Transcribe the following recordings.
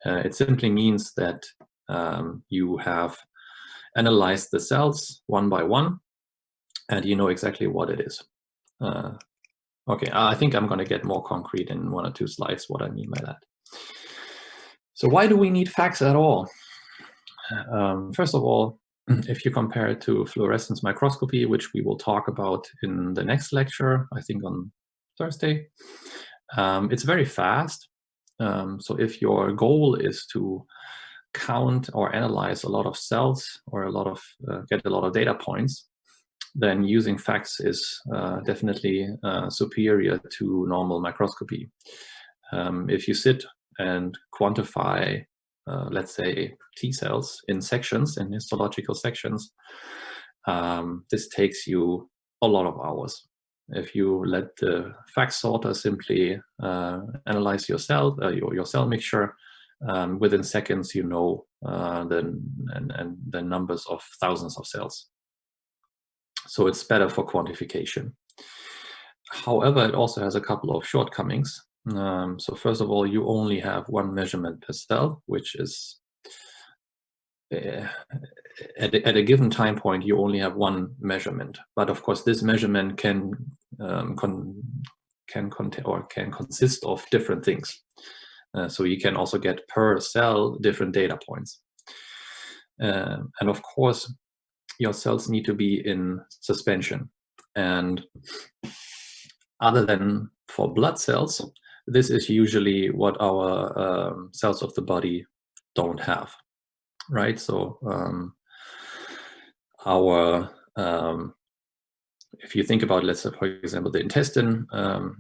It simply means that you have analyzed the cells one by one, and you know exactly what it is. Okay, I think I'm going to get more concrete in 1 or 2 slides what I mean by that. So why do we need FACS at all? First of all, if you compare it to fluorescence microscopy, which we will talk about in the next lecture, I think on Thursday, it's very fast. So if your goal is to count or analyze a lot of cells or get a lot of data points, then using FACS is definitely superior to normal microscopy. If you sit and quantify, let's say, T cells in sections, in histological sections, this takes you a lot of hours. If you let the FACS sorter simply analyze your cell mixture, within seconds you know the numbers of thousands of cells. So it's better for quantification. However, it also has a couple of shortcomings. So first of all, you only have one measurement per cell, which is at a given time point, you only have one measurement. But of course, this measurement can consist of different things. So you can also get per cell different data points. And of course, your cells need to be in suspension. And other than for blood cells, this is usually what our cells of the body don't have, right? So if you think about, let's say, for example, the intestine,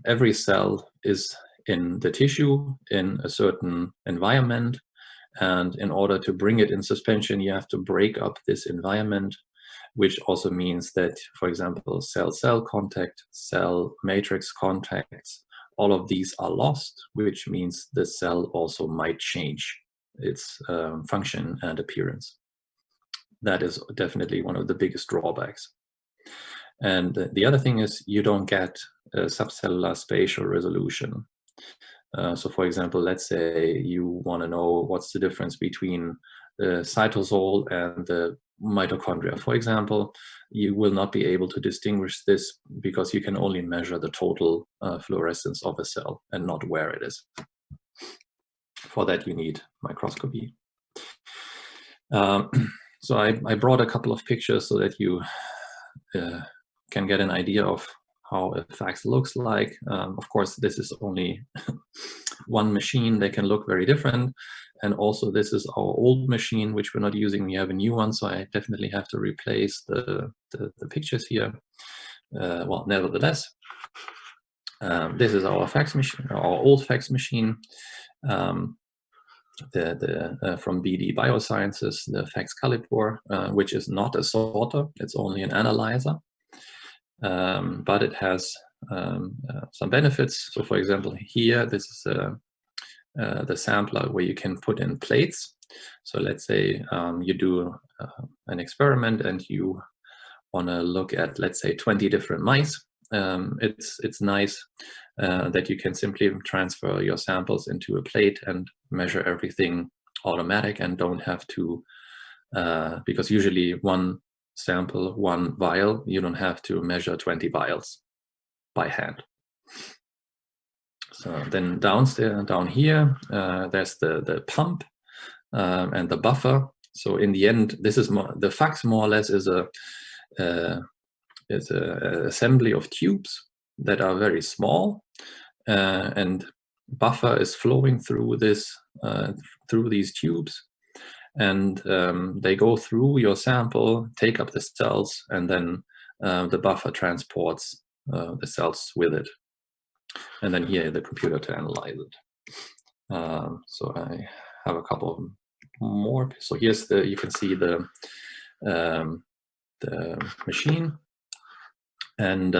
every cell is in the tissue in a certain environment. And in order to bring it in suspension, you have to break up this environment, which also means that, for example, cell-cell contact, cell matrix contacts, all of these are lost, which means the cell also might change its function and appearance. That is definitely one of the biggest drawbacks. And the other thing is you don't get subcellular spatial resolution. So for example, let's say you want to know what's the difference between the cytosol and the mitochondria, for example. You will not be able to distinguish this because you can only measure the total fluorescence of a cell and not where it is. For that, you need microscopy. So I brought a couple of pictures so that you can get an idea of how a FACS looks like. Of course, this is only one machine. They can look very different. And also, this is our old machine, which we're not using. We have a new one, so I definitely have to replace the pictures here. Well, nevertheless, this is our FACS machine, our old FACS machine. From BD Biosciences, the FACS Calipor, which is not a sorter, it's only an analyzer. But it has some benefits. So for example, here, this is the sampler where you can put in plates. So let's say you do an experiment and you want to look at, let's say, 20 different mice. It's nice that you can simply transfer your samples into a plate and measure everything automatic and don't have to, because usually one sample, one vial, you don't have to measure 20 vials by hand. So then down here, there's the pump and the buffer. So in the end, this is the FACS more or less is an assembly of tubes that are very small, and buffer is flowing through these tubes, and they go through your sample, take up the cells, and then the buffer transports the cells with it, and then here the computer to analyze it. So I have a couple of more. So here's you can see the machine, and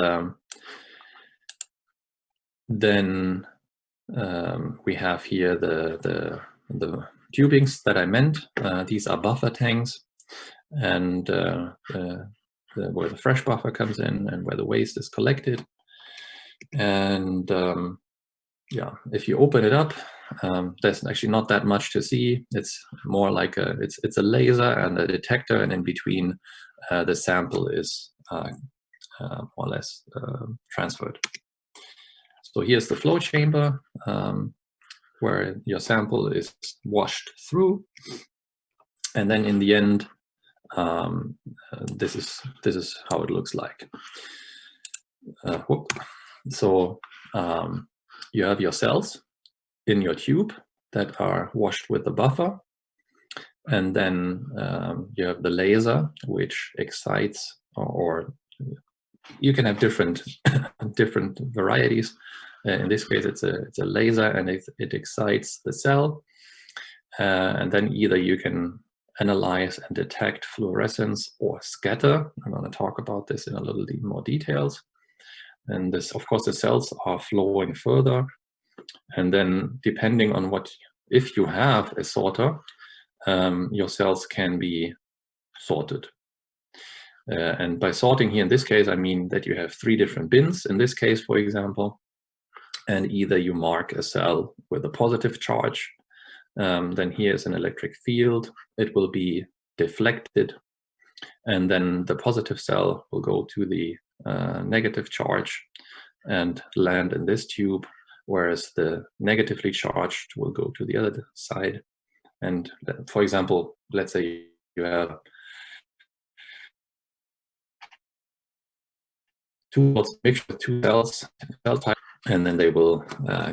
then we have here the tubings that I meant. These are buffer tanks, and where the fresh buffer comes in and where the waste is collected. And yeah, if you open it up, there's actually not that much to see. It's more like it's a laser and a detector, and in between the sample is more or less transferred. So here's the flow chamber where your sample is washed through, and then in the end, this is how it looks like. So you have your cells in your tube that are washed with the buffer, and then you have the laser which excites, or you can have different different varieties. In this case, it's a laser, and it excites the cell, and then either you can analyze and detect fluorescence or scatter. I'm going to talk about this in a little more details. And this, of course, the cells are flowing further, and then depending on if you have a sorter, your cells can be sorted. And by sorting here in this case, I mean that you have 3 different bins in this case, for example, and either you mark a cell with a positive charge, then here's an electric field, it will be deflected, and then the positive cell will go to the negative charge and land in this tube, whereas the negatively charged will go to the other side. And for example, let's say you have 2 mixture of 2 cell types, and then they will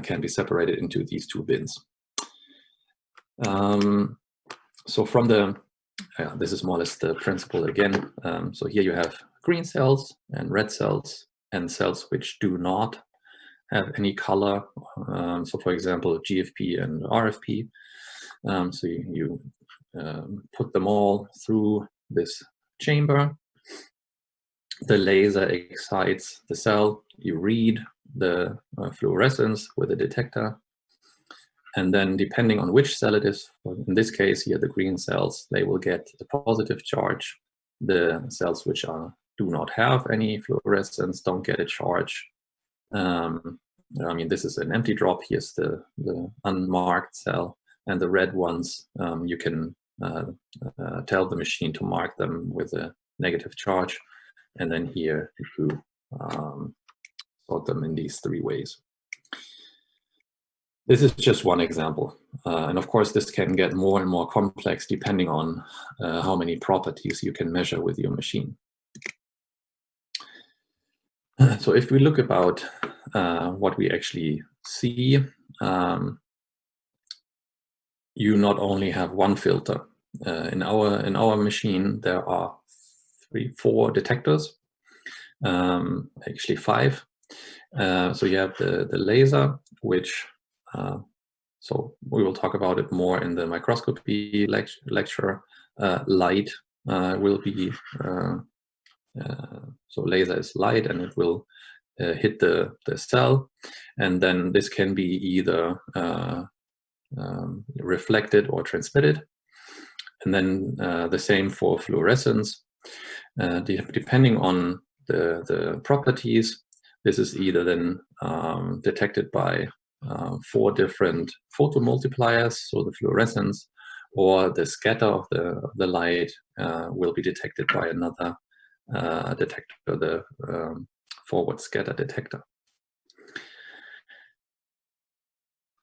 can be separated into these 2 bins. So from this is more or less the principle again. So here you have green cells and red cells and cells which do not have any color. So for example, GFP and RFP. So you put them all through this chamber. The laser excites the cell. You read the fluorescence with a detector. And then depending on which cell it is, in this case here, the green cells, they will get a positive charge. The cells which do not have any fluorescence don't get a charge. I mean, this is an empty drop. Here's the unmarked cell. And the red ones, you can tell the machine to mark them with a negative charge. And then here you sort them in these 3 ways. This is just one example. And of course, this can get more and more complex depending on how many properties you can measure with your machine. So if we look about what we actually see, you not only have one filter. In our machine, there are 4 detectors, actually 5. So you have the laser, which so we will talk about it more in the microscopy lecture. Light will be so laser is light, and it will hit the cell, and then this can be either reflected or transmitted. And then the same for fluorescence. Depending on the properties, this is either then detected by 4 different photomultipliers, so the fluorescence, or the scatter of the light will be detected by another detector, the forward scatter detector.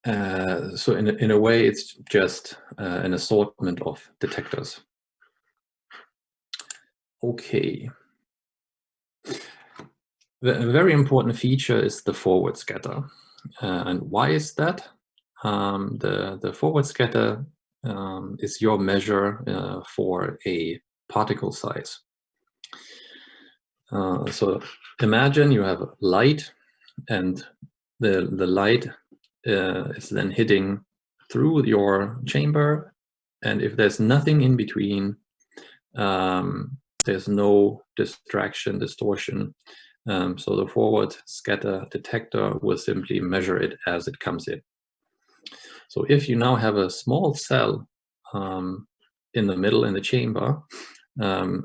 So in a way, it's just an assortment of detectors. Okay. A very important feature is the forward scatter. And why is that? The forward scatter is your measure for a particle size. So imagine you have light, and the light is then hitting through your chamber, and if there's nothing in between, there's no distortion. So the forward scatter detector will simply measure it as it comes in. So if you now have a small cell in the middle in the chamber,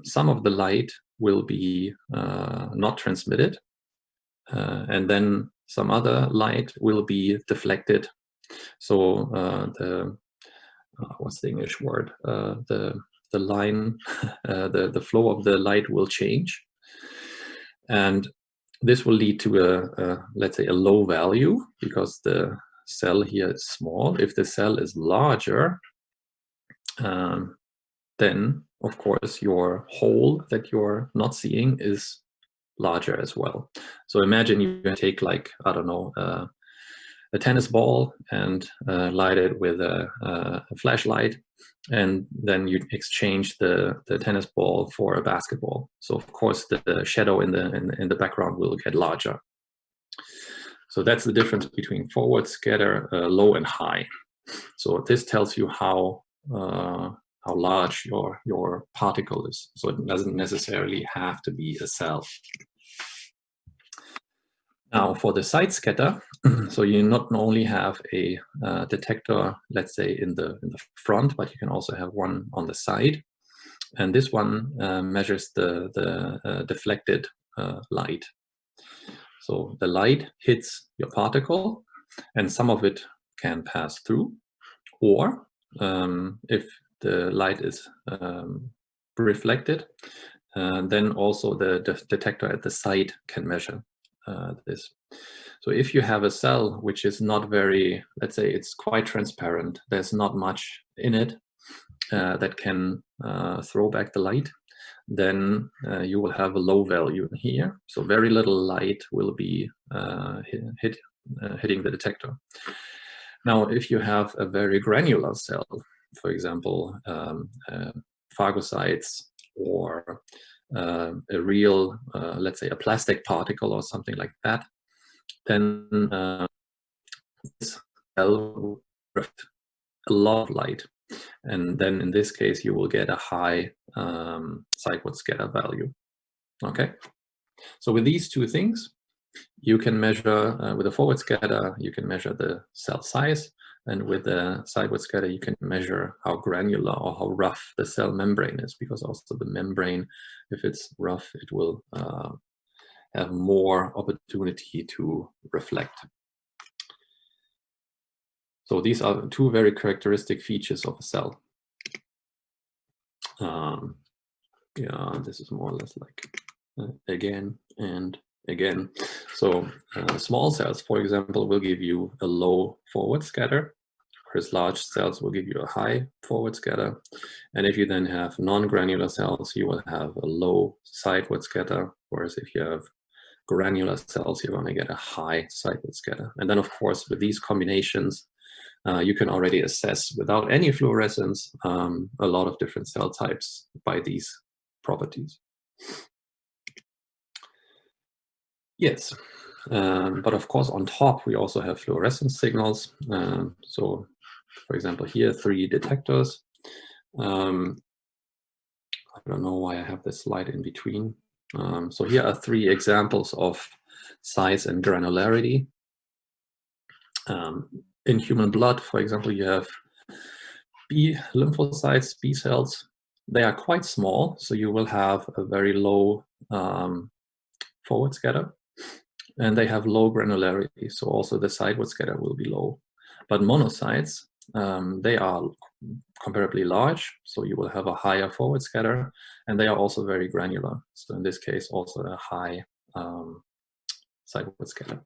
some of the light will be not transmitted, and then some other light will be deflected, So what's the English word? The line, the flow of the light will change, and this will lead to let's say a low value because the cell here is small. If the cell is larger, then of course your hole that you're not seeing is larger as well. So imagine you take, like, I don't know, a tennis ball and light it with a flashlight, and then you exchange the tennis ball for a basketball. So of course the shadow in the background will get larger. So that's the difference between forward scatter, low and high. So this tells you how large your particle is. So it doesn't necessarily have to be a cell. Now for the side scatter, so you not only have a detector, let's say in the front, but you can also have one on the side, and this one measures the deflected light. So the light hits your particle, and some of it can pass through, or if the light is reflected, then also the detector at the side can measure this. So if you have a cell which is not very, let's say it's quite transparent, there's not much in it that can throw back the light, then you will have a low value here. So very little light will be hitting the detector. Now, if you have a very granular cell, for example, phagocytes, or a real, let's say, a plastic particle or something like that, then this cell will reflect a lot of light. And then in this case, you will get a high sideward scatter value. Okay, so with these two things, you can measure, with a forward scatter, you can measure the cell size, and with the sideward scatter, you can measure how granular or how rough the cell membrane is, because also the membrane, if it's rough, it will have more opportunity to reflect. So these are two very characteristic features of a cell. Yeah, this is more or less like again and again. So small cells, for example, will give you a low forward scatter, whereas large cells will give you a high forward scatter. And if you then have non-granular cells, you will have a low sideward scatter, whereas if you have granular cells, you're going to get a high sideward scatter. And then, of course, with these combinations, you can already assess, without any fluorescence, a lot of different cell types by these properties. Yes, but of course, on top, we also have fluorescence signals. So, for example, here, 3 detectors. I don't know why I have this slide in between. So here are 3 examples of size and granularity. In human blood, for example, you have B lymphocytes, B cells. They are quite small, so you will have a very low forward scatter, and they have low granularity, so also the sideward scatter will be low. But monocytes, they are comparably large, so you will have a higher forward scatter, and they are also very granular. So in this case, also a high sideward scatter.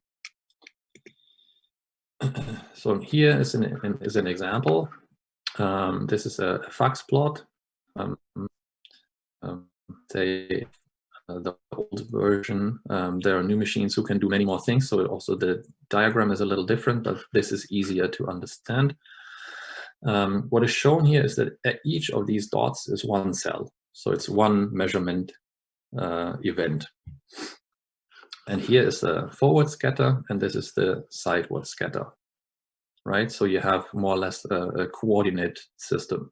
So here is an example. This is a FACS plot. Say the old version. There are new machines who can do many more things, so also the diagram is a little different, but this is easier to understand. What is shown here is that each of these dots is one cell, so it's one measurement event. And here is the forward scatter, and this is the sideward scatter, right? So you have more or less a coordinate system.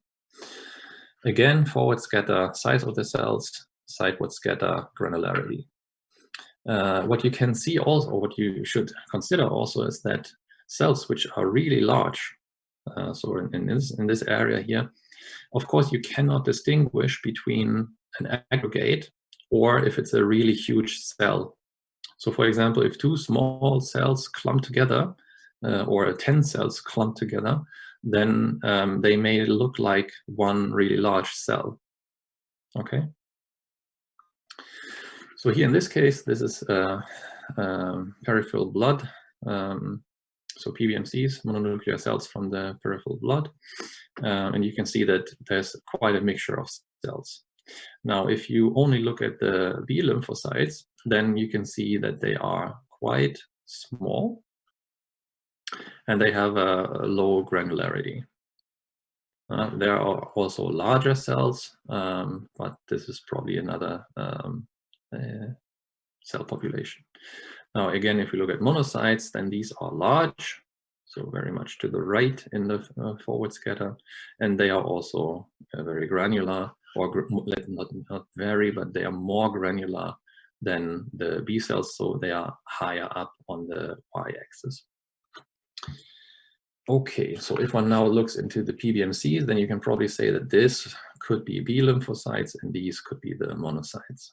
Again, forward scatter, size of the cells, sideward scatter, granularity. What you can see also, or what you should consider also, is that cells which are really large, so in this area here, of course, you cannot distinguish between an aggregate or if it's a really huge cell. So for example, if 2 small cells clump together, or 10 cells clumped together, then they may look like one really large cell. Okay. So here in this case, this is peripheral blood. So PBMCs, mononuclear cells from the peripheral blood. And you can see that there's quite a mixture of cells. Now, if you only look at the B lymphocytes, then you can see that they are quite small and they have a low granularity. There are also larger cells, but this is probably another cell population. Now, again, if we look at monocytes, then these are large, so very much to the right in the forward scatter, and they are also very granular, or not very, but they are more granular than the B cells, so they are higher up on the y-axis. Okay, so if one now looks into the PBMCs, then you can probably say that this could be B lymphocytes and these could be the monocytes.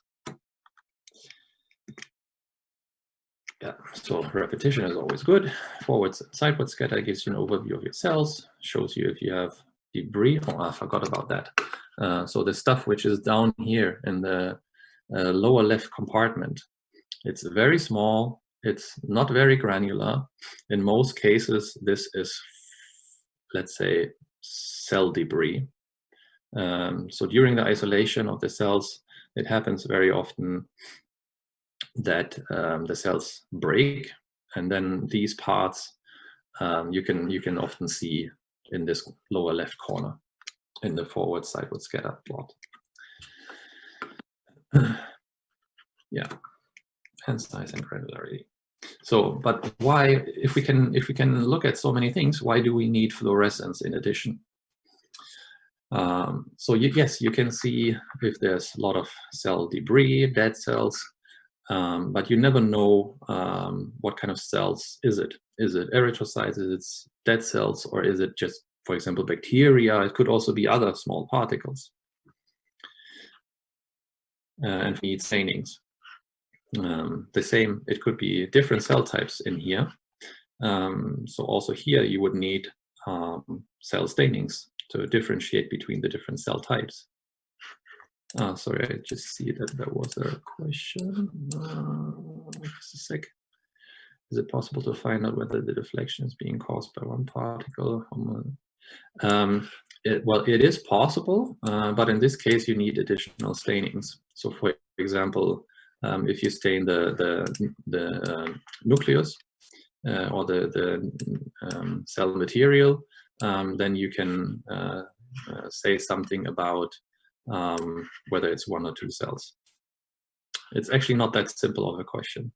Yeah, so repetition is always good. Forwards and sideward scatter gives you an overview of your cells, shows you if you have debris. Oh, I forgot about that. So the stuff which is down here in the lower left compartment, it's very small. It's not very granular. In most cases, this is, let's say, cell debris. So during the isolation of the cells, it happens very often that the cells break, and then these parts you can often see in this lower left corner in the forward sideward scatter plot. Yeah, and size and granularity. So, but why, if we can look at so many things, why do we need fluorescence in addition? So yes, you can see if there's a lot of cell debris, dead cells, but you never know what kind of cells is it. Is it erythrocytes, is it dead cells, or is it just, for example, bacteria? It could also be other small particles. And we need stainings. The same, it could be different cell types in here. So also here you would need cell stainings to differentiate between the different cell types. Sorry, I just see that there was a question. Just a sec. Is it possible to find out whether the deflection is being caused by one particle? Well, it is possible, but in this case, you need additional stainings. So, for example, if you stain the nucleus or the cell material, then you can say something about whether it's one or two cells. It's actually not that simple of a question,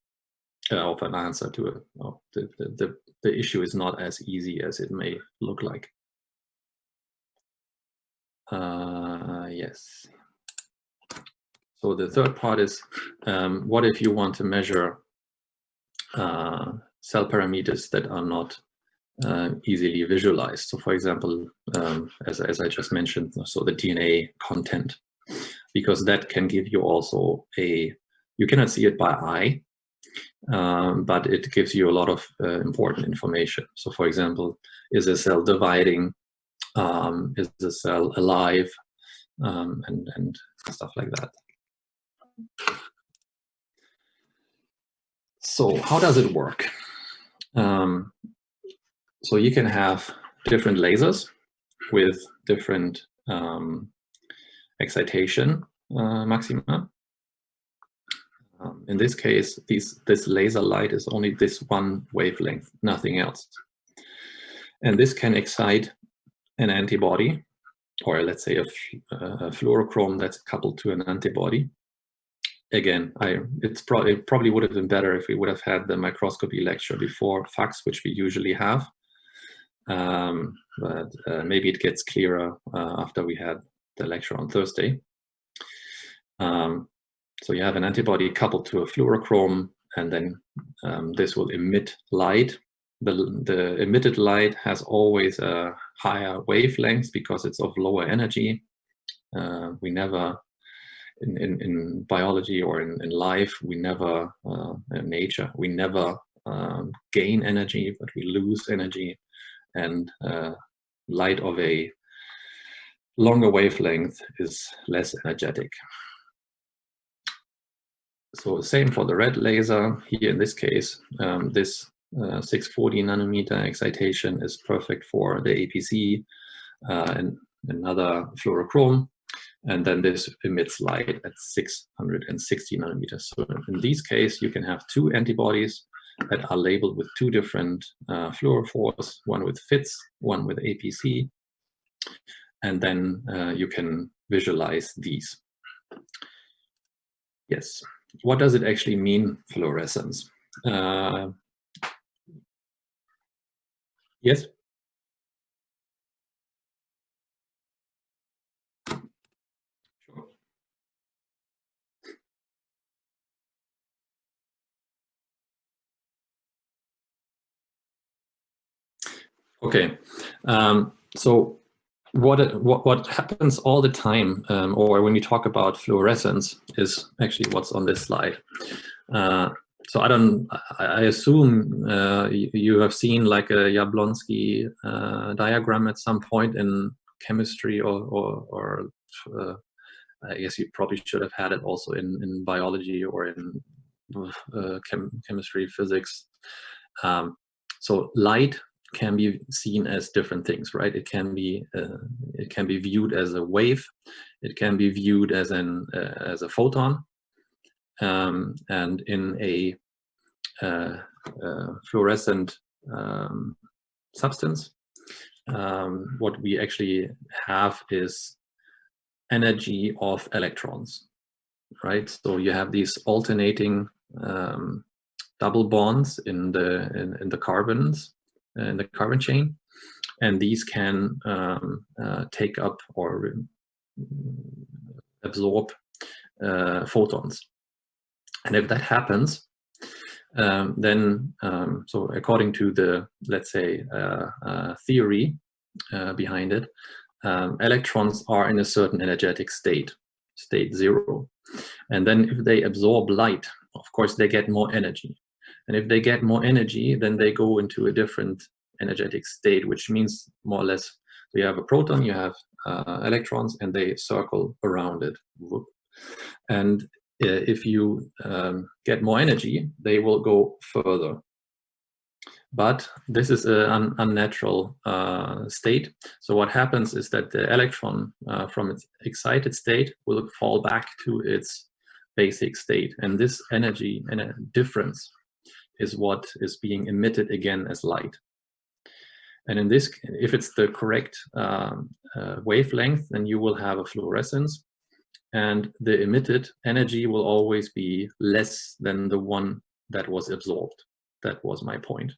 of an answer to it. Oh, the issue is not as easy as it may look like. Yes. So the third part is, what if you want to measure cell parameters that are not easily visualized? So for example, as I just mentioned, so the DNA content, because that can give you also you cannot see it by eye, but it gives you a lot of important information. So for example, is a cell dividing? Is the cell alive? And stuff like that. So how does it work? So you can have different lasers with different excitation maxima. In this case, this laser light is only this one wavelength, nothing else. And this can excite an antibody, or let's say a fluorochrome that's coupled to an antibody. Again, it probably would have been better if we would have had the microscopy lecture before FACS, which we usually have. But maybe it gets clearer after we had the lecture on Thursday. So you have an antibody coupled to a fluorochrome, and then this will emit light. The emitted light has always a higher wavelength because it's of lower energy. We never, in biology or in life, we never, in nature, we never gain energy, but we lose energy, and light of a longer wavelength is less energetic. So same for the red laser. Here in this case, this 640 nanometer excitation is perfect for the APC and another fluorochrome. And then this emits light at 660 nanometers. So in this case, you can have two antibodies that are labeled with two different fluorophores, one with FITS, one with APC. And then you can visualize these. Yes. What does it actually mean, fluorescence? Yes? Sure. Okay. So what happens all the time, or when we talk about fluorescence, is actually what's on this slide. So I assume you have seen like a Jablonski diagram at some point in chemistry, or I guess you probably should have had it also in biology or in chemistry, physics. So light can be seen as different things, right? It can be viewed as a wave. It can be viewed as a photon. And in a fluorescent substance, what we actually have is energy of electrons, right? So you have these alternating double bonds in the carbons, in the carbon chain, and these can take up or absorb photons. And if that happens, then so according to the, let's say, theory behind it, electrons are in a certain energetic state 0. And then if they absorb light, of course, they get more energy. And if they get more energy, then they go into a different energetic state, which means more or less, you have a proton, you have electrons, and they circle around it. And if you get more energy, they will go further. But this is an unnatural state. So what happens is that the electron from its excited state will fall back to its basic state. And this energy and a difference is what is being emitted again as light. And in this, if it's the correct wavelength, then you will have a fluorescence. And the emitted energy will always be less than the one that was absorbed. That was my point.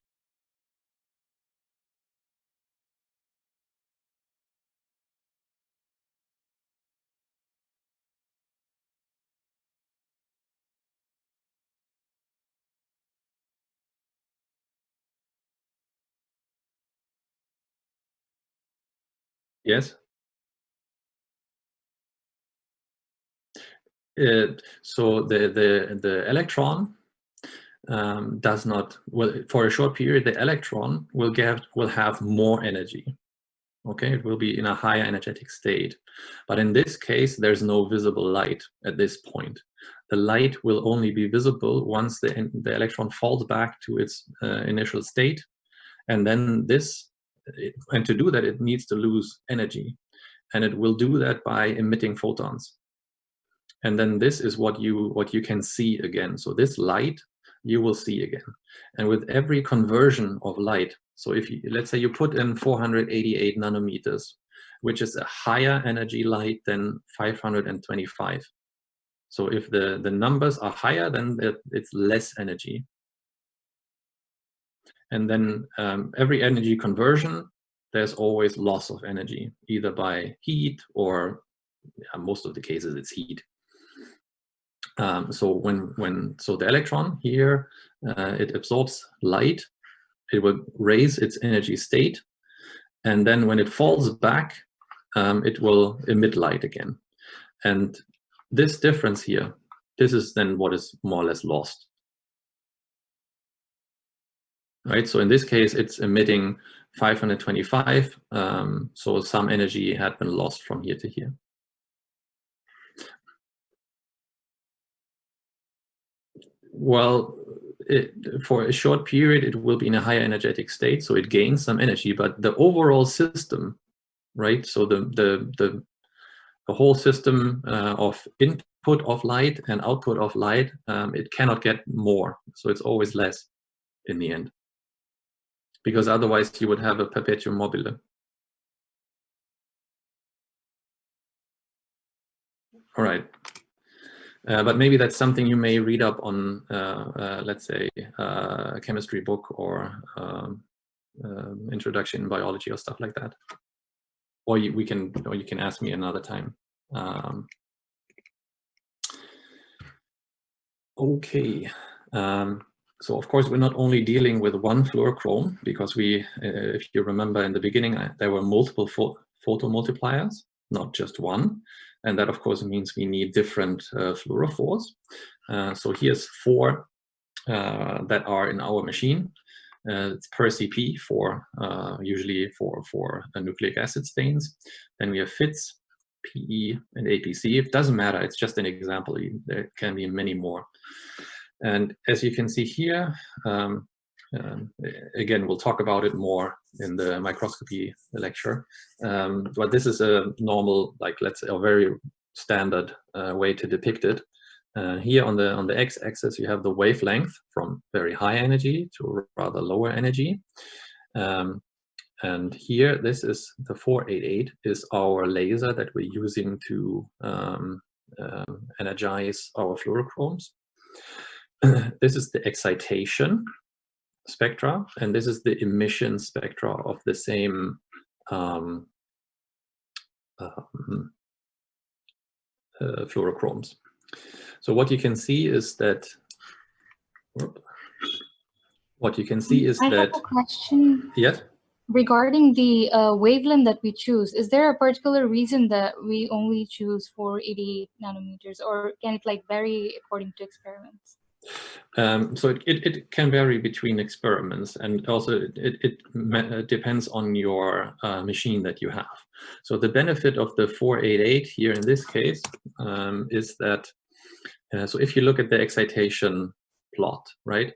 Yes? So the electron does not, well, for a short period, the electron will have more energy. Okay, it will be in a higher energetic state. But in this case, there's no visible light at this point. The light will only be visible once the electron falls back to its initial state. And then and to do that, it needs to lose energy. And it will do that by emitting photons. And then this is what you can see again. So this light you will see again. And with every conversion of light, so if you, let's say you put in 488 nanometers, which is a higher energy light than 525. So if the numbers are higher, then it's less energy. And then every energy conversion, there's always loss of energy, either by heat or most of the cases it's heat. So so the electron here, it absorbs light, it will raise its energy state, and then when it falls back, it will emit light again. And this difference here, this is then what is more or less lost. right? So in this case, it's emitting 525, so some energy had been lost from here to here. Well, for a short period, it will be in a higher energetic state, so it gains some energy, but the overall system, right? So the whole system of input of light and output of light, it cannot get more, so it's always less in the end, because otherwise you would have a perpetuum mobile. All right. But maybe that's something you may read up on, let's say, a chemistry book or introduction in biology or stuff like that. Or you can ask me another time. Okay. So of course we're not only dealing with one fluorochrome, because if you remember in the beginning, there were multiple photomultipliers, not just one. And that, of course, means we need different fluorophores. So here's 4 that are in our machine. It's per CP for usually for nucleic acid stains. Then we have FACS, PE, and APC. It doesn't matter. It's just an example. There can be many more. And as you can see here, again, we'll talk about it more in the microscopy lecture. But this is a normal, like, let's say, a very standard way to depict it. Here on the x-axis, you have the wavelength from very high energy to rather lower energy. And here, this is the 488 is our laser that we're using to energize our fluorochromes. This is the excitation spectra, and this is the emission spectra of the same fluorochromes. So what you can see is that. What you can see is I that. I have a question. Yes. Regarding the wavelength that we choose, is there a particular reason that we only choose 488 nanometers, or can it like vary according to experiments? So it can vary between experiments, and also it depends on your machine that you have. So the benefit of the 488 here in this case is that, so if you look at the excitation plot, right?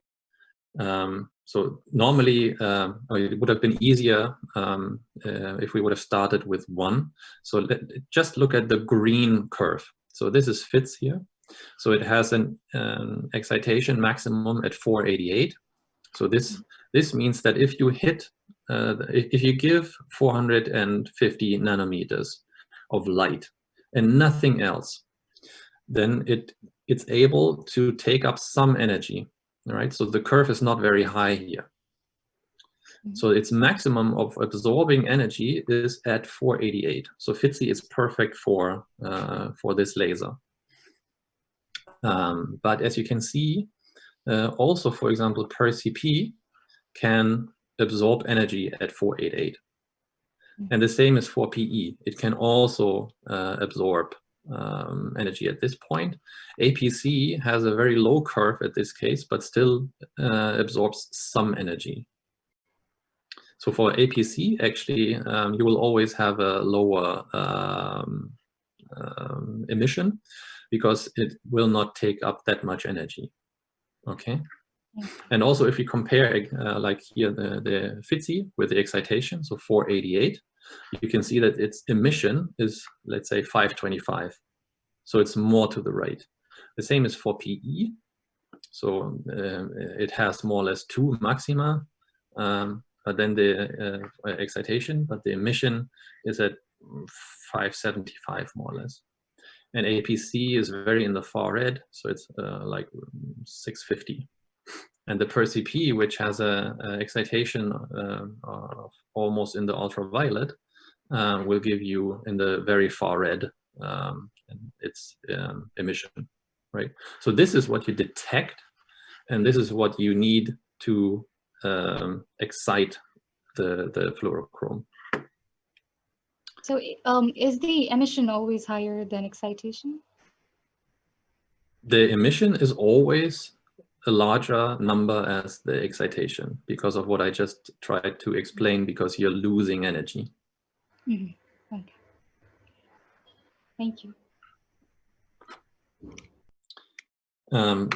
So normally it would have been easier if we would have started with 1. So just look at the green curve. So this is FACS here. So it has an excitation maximum at 488. So this means that if you hit, if you give 450 nanometers of light and nothing else, then it's able to take up some energy. All right, so the curve is not very high here. So its maximum of absorbing energy is at 488. So FITSI is perfect for this laser. But as you can see, also, for example, per CP can absorb energy at 488. And the same is for PE. It can also absorb energy at this point. APC has a very low curve at this case, but still absorbs some energy. So for APC, actually, you will always have a lower emission, because it will not take up that much energy. Okay. And also, if you compare, like here, the FITSI with the excitation, so 488, you can see that its emission is, let's say, 525. So it's more to the right. The same is for PE. So it has more or less 2 maxima, but then the excitation, but the emission is at 575 more or less. And APC is very in the far red, so it's like 650. And the per CP, which has a excitation of almost in the ultraviolet, will give you in the very far red its emission, right? So this is what you detect, and this is what you need to excite the fluorochrome. So is the emission always higher than excitation? The emission is always a larger number as the excitation because of what I just tried to explain, because you're losing energy. Mm-hmm. Okay. Thank you.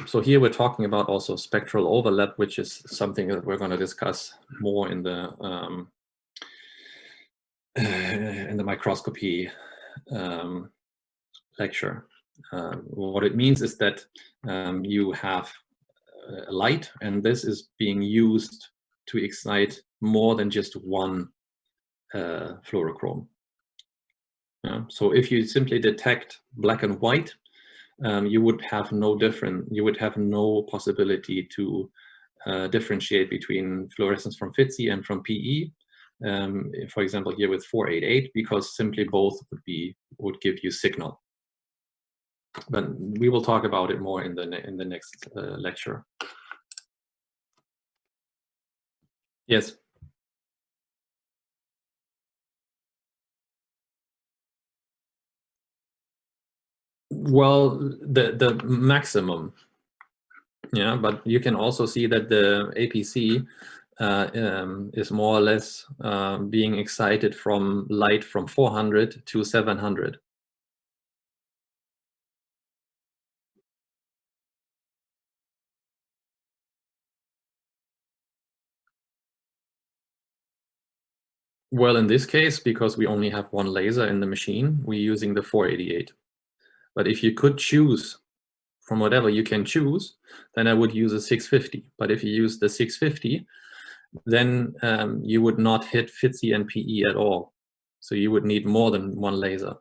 So here we're talking about also spectral overlap, which is something that we're going to discuss more in the microscopy lecture. What it means is that you have light, and this is being used to excite more than just one fluorochrome. So if you simply detect black and white, you would have no possibility to differentiate between fluorescence from FITC and from PE. For example, here with 488, because simply both would give you signal. But we will talk about it more in the next lecture. Yes. Well, the maximum, yeah. But you can also see that the APC is more or less being excited from light from 400 to 700. Well, in this case, because we only have one laser in the machine, we're using the 488. But if you could choose from whatever you can choose, then I would use a 650. But if you use the 650, then you would not hit FITC and PE at all. So you would need more than one laser.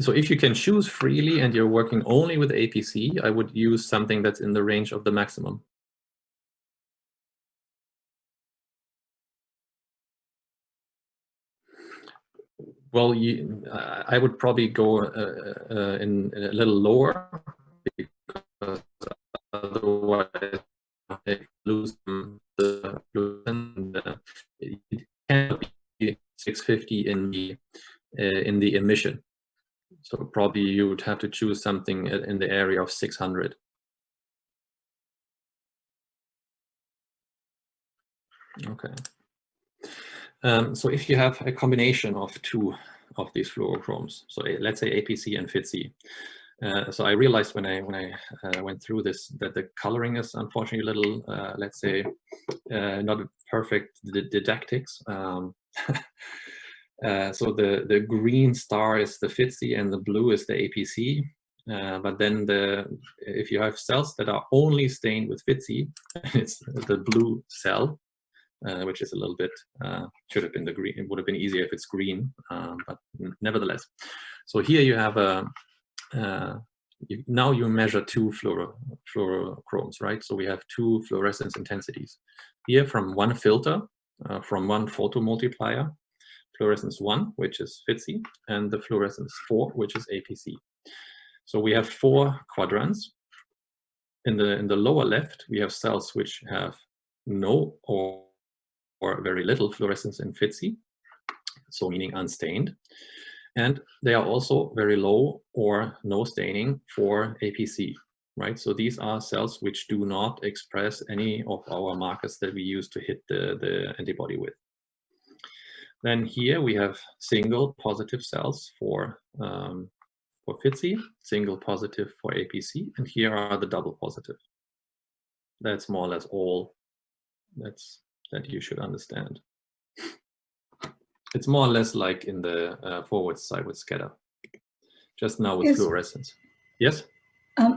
So if you can choose freely and you're working only with APC, I would use something that's in the range of the maximum. Well, I would probably go in a little lower, because otherwise I lose the fluorescence. It can't be 650 in the emission. So probably you would have to choose something in the area of 600. Okay. So if you have a combination of two of these fluorochromes, so let's say APC and FITC. So I realized when I went through this that the coloring is unfortunately a little, let's say, not a perfect didactics. So the green star is the FITC and the blue is the APC. But then if you have cells that are only stained with FITC, it's the blue cell, which is a little bit, should have been the green. It would have been easier if it's green, but nevertheless. So here you have now you measure two fluorochromes, right? So we have two fluorescence intensities. Here from one filter, from one photomultiplier, fluorescence 1, which is FITC, and the fluorescence 4, which is APC. So we have 4 quadrants. In the lower left, we have cells which have no or very little fluorescence in FITC, so meaning unstained. And they are also very low or no staining for APC, right? So these are cells which do not express any of our markers that we use to hit the antibody with. Then here we have single positive cells for FITC, single positive for APC, and here are the double positive. That's more or less all that you should understand. It's more or less like in the forward side with scatter, just now with fluorescence. Yes?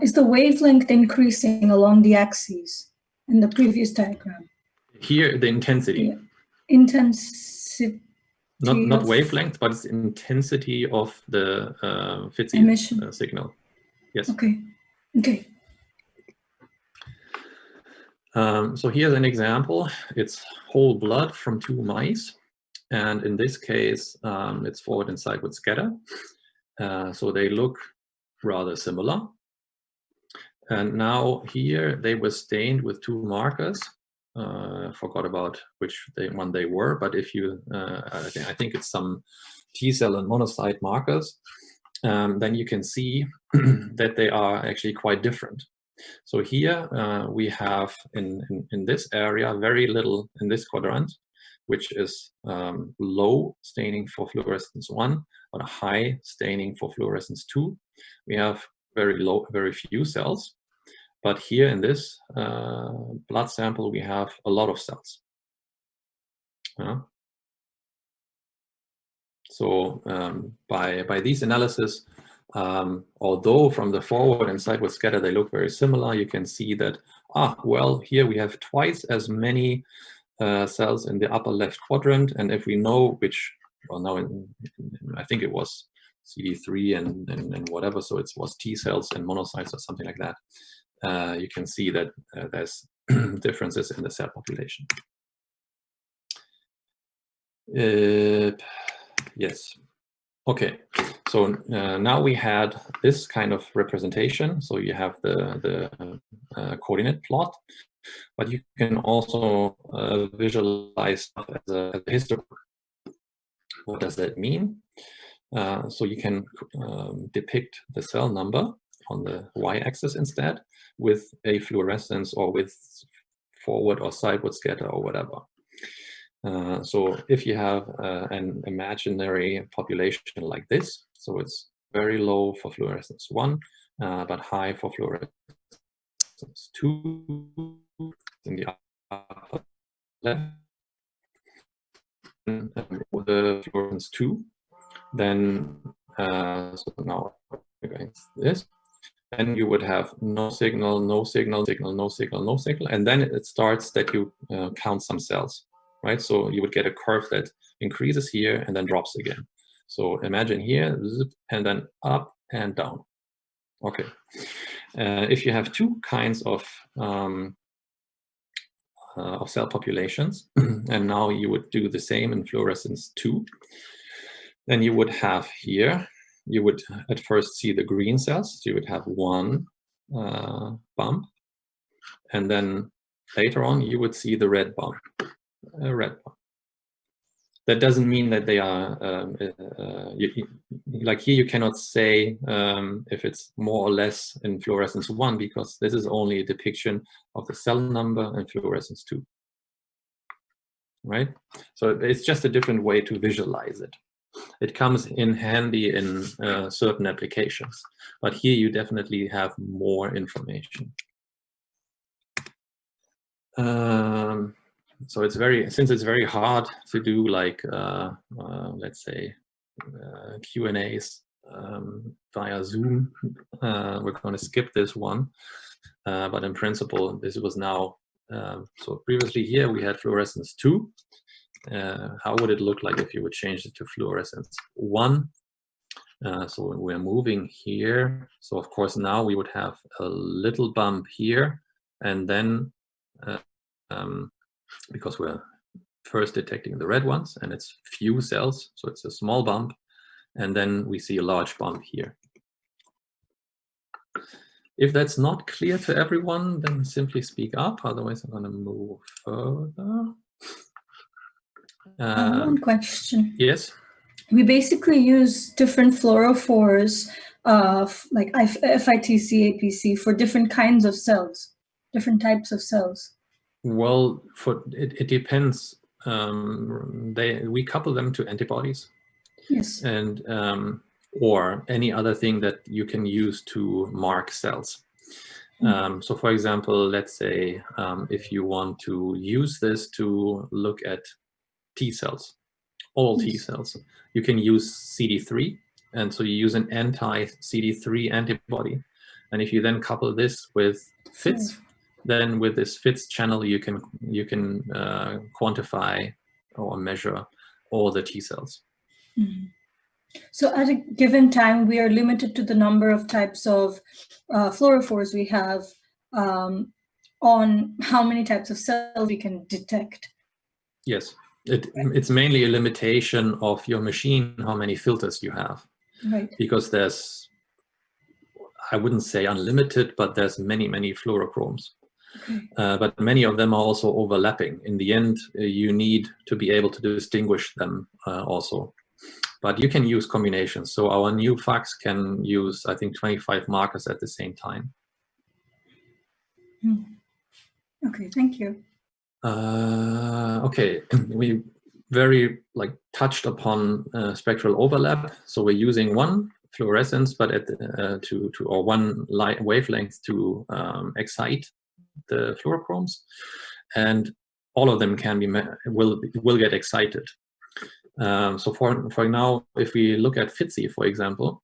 Is the wavelength increasing along the axes in the previous diagram? Here, the intensity. The intensity. Not wavelength, but it's intensity of the FITC emission signal. Yes. Okay. Okay. So here's an example. It's whole blood from 2 mice. And in this case, it's forward and sideward scatter. So they look rather similar. And now here they were stained with 2 markers. Forgot about which one they were, but if you, I think it's some T cell and monocyte markers. then you can see that they are actually quite different. So here we have in this area very little in this quadrant, which is low staining for fluorescence 1, but a high staining for fluorescence 2. We have very few cells. But here in this blood sample, we have a lot of cells. So by these analysis, although from the forward and sideward scatter they look very similar, you can see that, well, here we have twice as many cells in the upper left quadrant, and if we know which, well, now I think it was CD3 and whatever, so it was T cells and monocytes or something like that. You can see that there's differences in the cell population. Yes. Okay. So now we had this kind of representation. So you have the coordinate plot, but you can also visualize stuff as a histogram. What does that mean? So you can depict the cell number on the y-axis instead with a fluorescence or with forward or sideward scatter or whatever. So if you have an imaginary population like this, so it's very low for fluorescence 1, but high for fluorescence 2 in the upper left, with the fluorescence 2, then so now we're going to this. Then you would have no signal, no signal, signal, no signal, no signal, and then it starts that you count some cells, right? So you would get a curve that increases here and then drops again. So imagine here, and then up and down. Okay. If you have two kinds of cell populations, and now you would do the same in fluorescence 2, then you would have here, you would at first see the green cells. So you would have one bump, and then later on you would see the red bump. That doesn't mean that they are like here. You cannot say if it's more or less in fluorescence 1, because this is only a depiction of the cell number in fluorescence 2, right? So it's just a different way to visualize it. It comes in handy in certain applications, but here you definitely have more information. So it's since it's very hard to do like let's say Q&As via Zoom, we're going to skip this one. But in principle, this was now so previously here we had fluorescence 2. How would it look like if you would change it to fluorescence 1? So we're moving here. So of course now we would have a little bump here, and then because we're first detecting the red ones and it's few cells, so it's a small bump, and then we see a large bump here. If that's not clear to everyone, then simply speak up, otherwise I'm going to move further. One question. Yes. We basically use different fluorophores, like FITC, APC, for different kinds of cells, different types of cells. Well, it depends. We couple them to antibodies. Yes. And or any other thing that you can use to mark cells. So for example, let's say if you want to use this to look at T cells, all T cells, you can use CD3, and so you use an anti-CD3 antibody. And if you then couple this with FITS, then with this FITS channel you can quantify or measure all the T cells. Mm-hmm. So at a given time, we are limited to the number of types of fluorophores we have on how many types of cells we can detect. Yes, it's mainly a limitation of your machine, how many filters you have. Right. Because there's, I wouldn't say unlimited, but there's many fluorochromes. Okay. But many of them are also overlapping. In the end, you need to be able to distinguish them also. But you can use combinations. So our new FACS can use, I think, 25 markers at the same time. Okay, thank you. Okay, we very touched upon spectral overlap. So we're using one fluorescence, but at or one light wavelength to excite the fluorochromes, and all of them can be will get excited. So for now, if we look at FITSI, for example,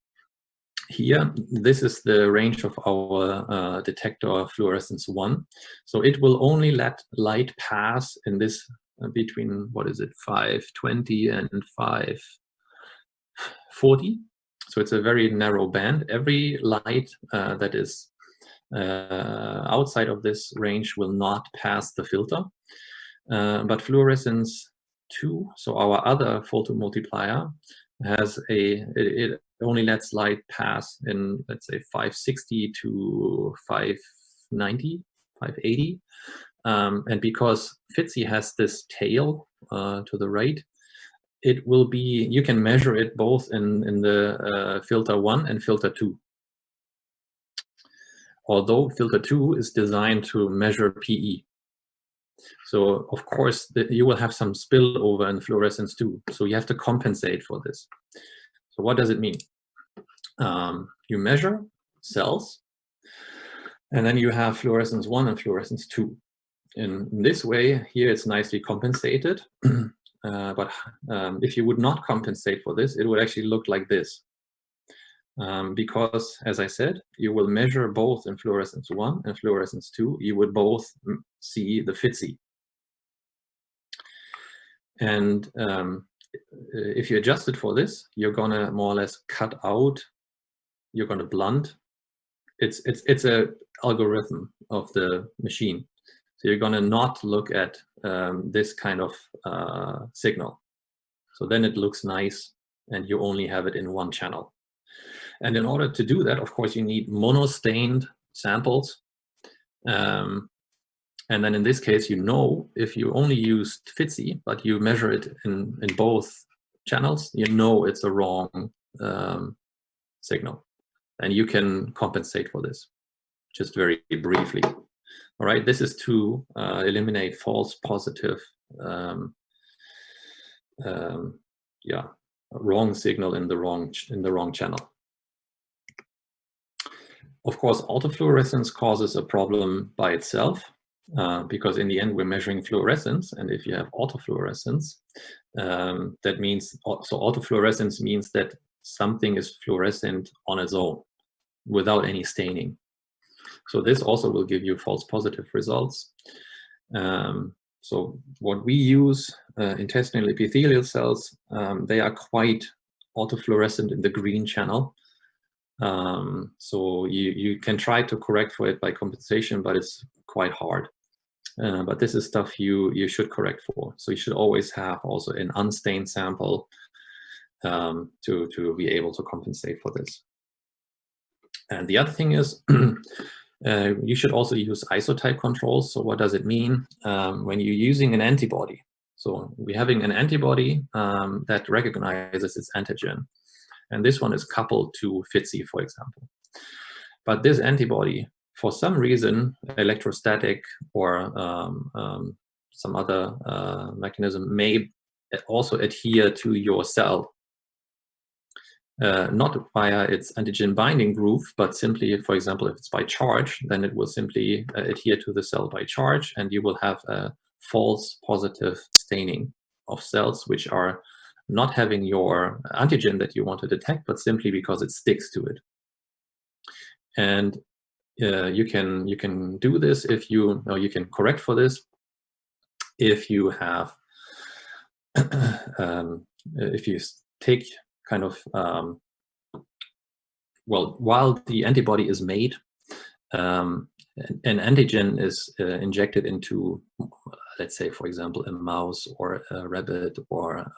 here, this is the range of our detector fluorescence 1. So it will only let light pass in this between, what is it, 520 and 540. So it's a very narrow band. Every light that is outside of this range will not pass the filter. But fluorescence 2, so our other photomultiplier, has it only lets light pass in, let's say, 560 to 590, 580. And because FITSI has this tail to the right, it will be, you can measure it both in the filter 1 and filter 2. Although filter 2 is designed to measure PE. So of course you will have some spillover in fluorescence 2. So you have to compensate for this. So what does it mean? You measure cells, and then you have fluorescence 1 and fluorescence 2. In this way, here it's nicely compensated. But if you would not compensate for this, it would actually look like this. Because, as I said, you will measure both in fluorescence 1 and fluorescence 2. You would both see the FITSI. And if you adjust it for this, you're gonna more or less cut out, you're gonna blunt. It's a algorithm of the machine. So you're gonna not look at this kind of signal. So then it looks nice and you only have it in one channel. And in order to do that, of course, you need monostained samples. And then in this case, if you only use FITSI, but you measure it in both channels, it's a wrong signal. And you can compensate for this, just very briefly. All right, this is to eliminate false positive, wrong signal in the wrong channel. Of course, autofluorescence causes a problem by itself. Because in the end we're measuring fluorescence, and if you have autofluorescence, that means, so autofluorescence means that something is fluorescent on its own without any staining. So this also will give you false positive results. So what we use, intestinal epithelial cells, they are quite autofluorescent in the green channel. So you can try to correct for it by compensation, but it's quite hard. But this is stuff you should correct for. So you should always have also an unstained sample to be able to compensate for this. And the other thing is, you should also use isotype controls. So what does it mean? When you're using an antibody, so we're having an antibody that recognizes its antigen. And this one is coupled to FITSI, for example. But this antibody, for some reason, electrostatic or some other mechanism, may also adhere to your cell. Not via its antigen binding groove, but simply, for example, if it's by charge, then it will simply adhere to the cell by charge, and you will have a false positive staining of cells which are not having your antigen that you want to detect, but simply because it sticks to it. And you can do this if you can correct for this if you have if you take kind of while the antibody is made, an antigen is injected into, let's say, for example, a mouse or a rabbit or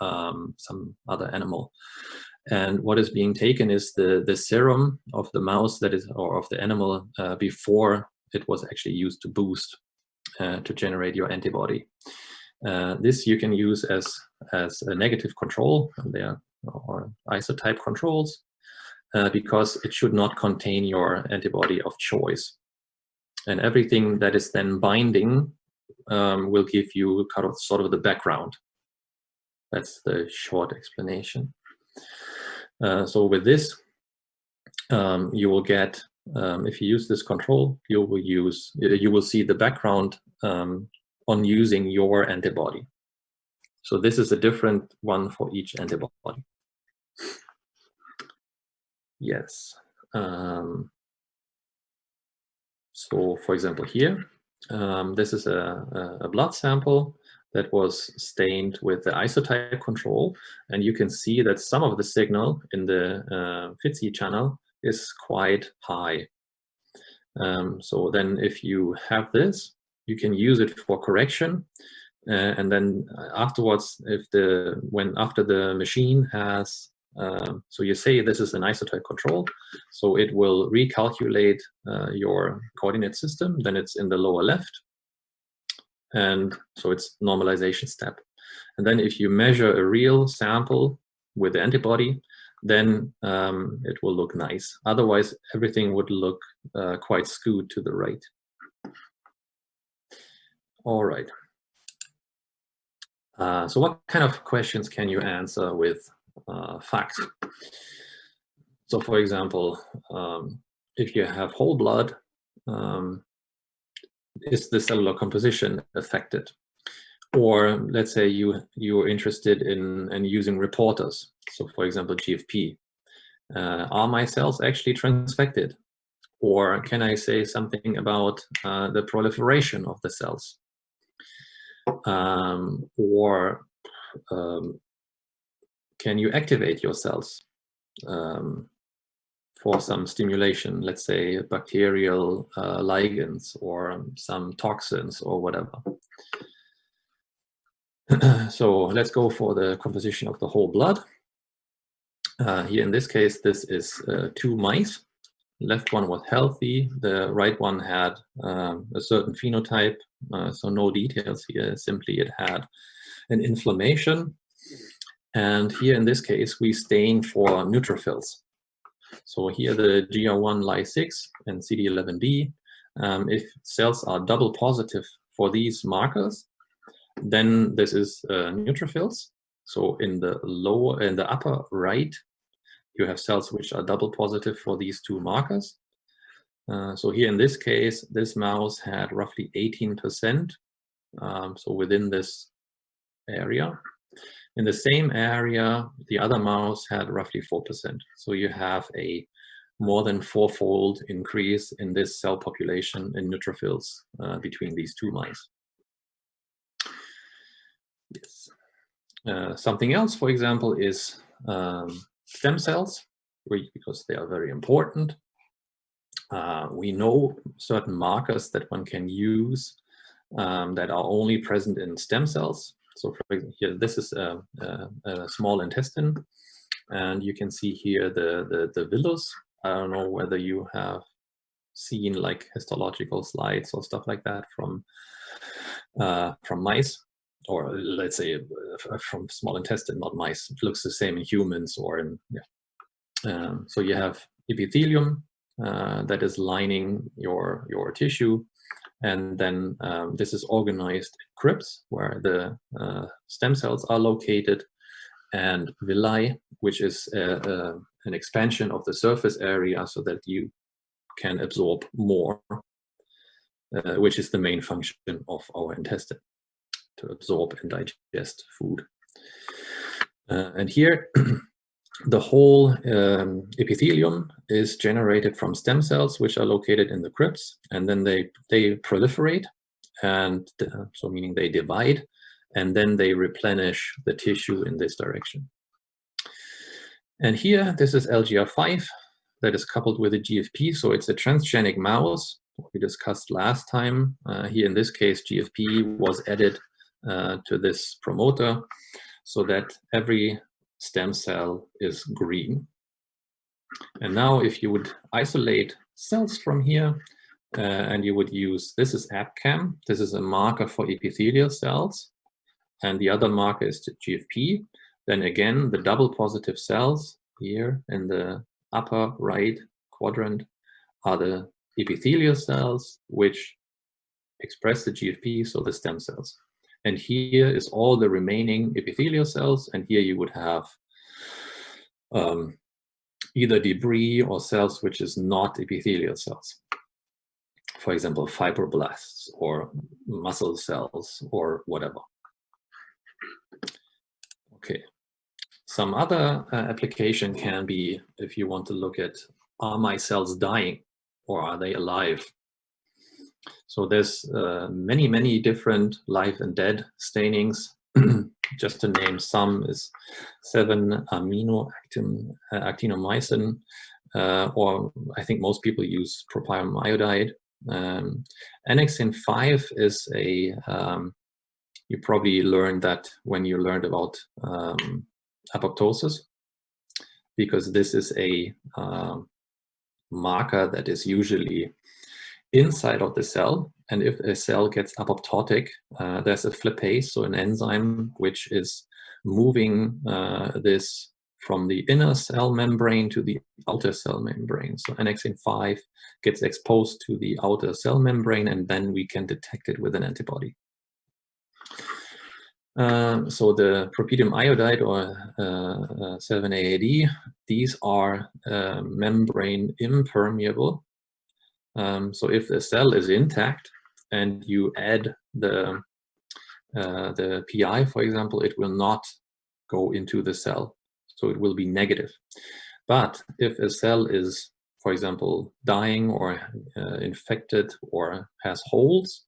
some other animal. And what is being taken is the serum of the mouse or of the animal before it was actually used to boost to generate your antibody. This you can use as a negative control. And there are or isotype controls, because it should not contain your antibody of choice. And everything that is then binding will give you kind of sort of the background. That's the short explanation. So with this, you will get, if you use this control, you will see the background on using your antibody. So this is a different one for each antibody. Yes. So for example here, this is a blood sample that was stained with the isotype control, and you can see that some of the signal in the FITC channel is quite high. So then if you have this, you can use it for correction, and then afterwards, after the machine has, so you say this is an isotype control, so it will recalculate your coordinate system, then it's in the lower left, and so it's normalization step. And then if you measure a real sample with the antibody, then it will look nice. Otherwise, everything would look quite skewed to the right. All right. So what kind of questions can you answer with FACS? So for example, if you have whole blood, is the cellular composition affected? Or let's say you're interested in using reporters. So for example, GFP. Are my cells actually transfected? Or can I say something about the proliferation of the cells? Can you activate your cells for some stimulation, let's say bacterial ligands or some toxins or whatever? So let's go for the composition of the whole blood. Here in this case, this is 2 mice. Left one was healthy, the right one had a certain phenotype, so no details here, simply it had an inflammation. And here in this case, we stain for neutrophils. So here the GR1 Ly6 and CD11B, if cells are double positive for these markers, then this is neutrophils. So in the upper right, you have cells which are double positive for these 2 markers. So here in this case, this mouse had roughly 18%, so within this area. In the same area, the other mouse had roughly 4%. So you have a more than 4-fold increase in this cell population in neutrophils between these 2 mice. Yes. Something else, for example, is stem cells, because they are very important. We know certain markers that one can use that are only present in stem cells. So for example, here, this is a small intestine, and you can see here the villus. I don't know whether you have seen like histological slides or stuff like that from mice, or let's say from small intestine, not mice. It looks the same in humans or in, yeah. So you have epithelium that is lining your tissue, and then this is organized in crypts where the stem cells are located, and villi, which is an expansion of the surface area so that you can absorb more, which is the main function of our intestine, to absorb and digest food. And here, the whole epithelium is generated from stem cells, which are located in the crypts, and then they proliferate, and so meaning they divide, and then they replenish the tissue in this direction. And here, this is LGR5 that is coupled with a GFP, so it's a transgenic mouse we discussed last time. Here in this case, GFP was added to this promoter so that every stem cell is green. And now if you would isolate cells from here, and you would use, this is AbCam, this is a marker for epithelial cells, and the other marker is the GFP. then again, the double positive cells here in the upper right quadrant are the epithelial cells, which express the GFP, so the stem cells. And here is all the remaining epithelial cells, and here you would have either debris or cells which is not epithelial cells. For example, fibroblasts or muscle cells or whatever. Okay. Some other application can be if you want to look at, are my cells dying or are they alive? So there's many different live and dead stainings. Just to name some is 7-amino-actinomycin, or I think most people use propium iodide. Annexin 5 is a, you probably learned that when you learned about apoptosis, because this is a marker that is usually inside of the cell, and if a cell gets apoptotic, there's a flippase, so an enzyme which is moving this from the inner cell membrane to the outer cell membrane. So annexin 5 gets exposed to the outer cell membrane, and then we can detect it with an antibody. So the propidium iodide or 7-AAD, these are membrane impermeable. So if the cell is intact and you add the PI, for example, it will not go into the cell. So it will be negative. But if a cell is, for example, dying or infected or has holes,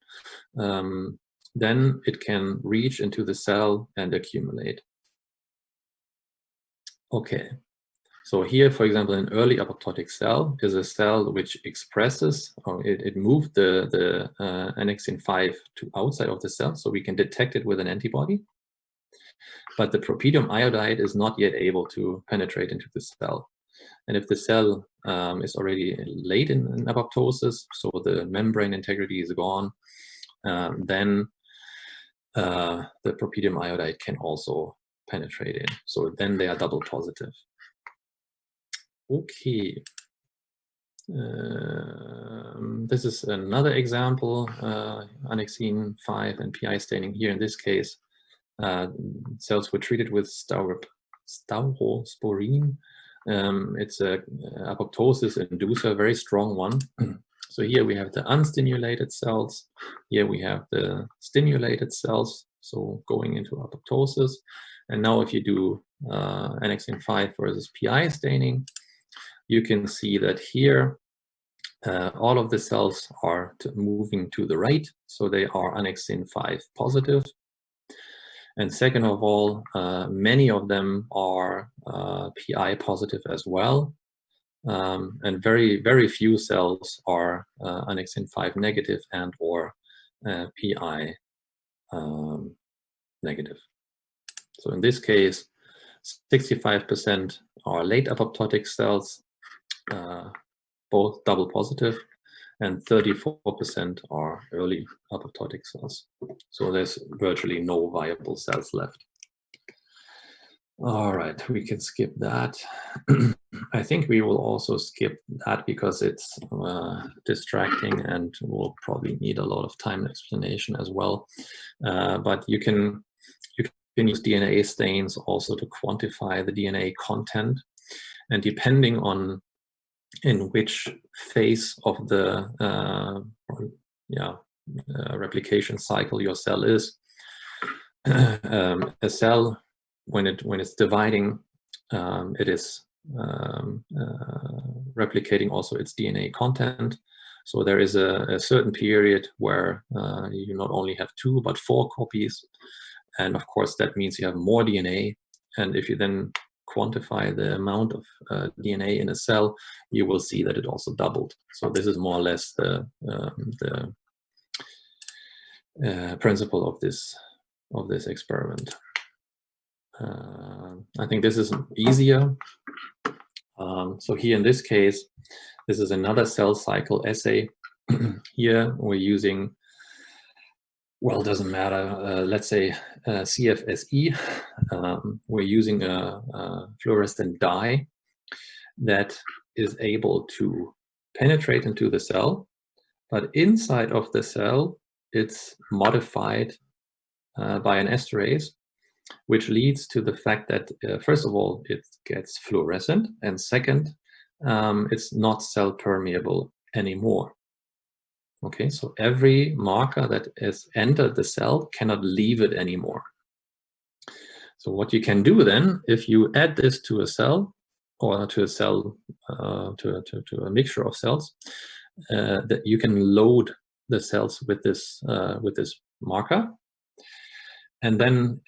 then it can reach into the cell and accumulate. Okay. So here, for example, an early apoptotic cell is a cell which expresses, or it moved the annexin 5 to outside of the cell, so we can detect it with an antibody. But the propidium iodide is not yet able to penetrate into the cell. And if the cell is already late in apoptosis, so the membrane integrity is gone, then the propidium iodide can also penetrate in. So then they are double positive. Okay. This is another example, annexin 5 and PI staining. Here in this case, cells were treated with staurosporine. It's a apoptosis inducer, very strong one. So here we have the unstimulated cells. Here we have the stimulated cells, so going into apoptosis. And now if you do annexin 5 versus PI staining, you can see that here all of the cells are moving to the right, so they are annexin 5 positive. And second of all, many of them are PI positive as well. And very few cells are annexin 5 negative and or PI negative. So in this case, 65% are late apoptotic cells, both double positive, and 34% are early apoptotic cells. So there's virtually no viable cells left. All right, we can skip that. I think we will also skip that because it's distracting and will probably need a lot of time and explanation as well. But you can use DNA stains also to quantify the DNA content. And depending on in which phase of the replication cycle your cell is, a cell, when it's dividing, it is replicating also its DNA content. So there is a certain period where you not only have 2 but 4 copies, and of course that means you have more DNA. And if you then quantify the amount of DNA in a cell, you will see that it also doubled. So this is more or less the principle of this experiment. I think this is easier. So here in this case, this is another cell cycle assay. Here we're using Well, it doesn't matter. Let's say CFSE, we're using a fluorescent dye that is able to penetrate into the cell, but inside of the cell, it's modified by an esterase, which leads to the fact that, first of all, it gets fluorescent, and second, it's not cell permeable anymore. Okay, so every marker that has entered the cell cannot leave it anymore. So what you can do then, if you add this to a cell, or to a cell, to a mixture of cells, that you can load the cells with this marker, and then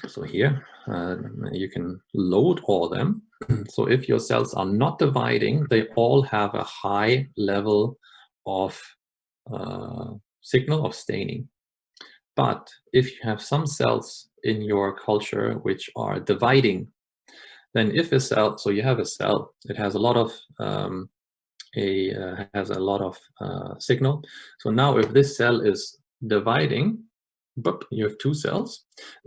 so here you can load all of them. So if your cells are not dividing, they all have a high level of signal of staining. But if you have some cells in your culture which are dividing, then if a cell, so you have a cell, it has a lot of signal. So now if this cell is dividing, but you have two cells,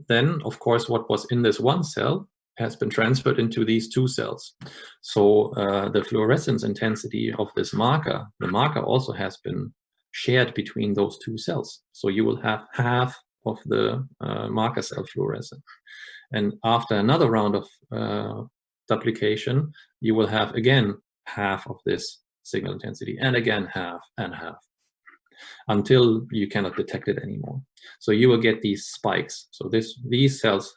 then of course what was in this one cell has been transferred into these two cells. So the fluorescence intensity of this marker, the marker also has been shared between those two cells. So you will have half of the marker cell fluorescent. And after another round of duplication, you will have again half of this signal intensity, and again half and half, until you cannot detect it anymore. So you will get these spikes. So these cells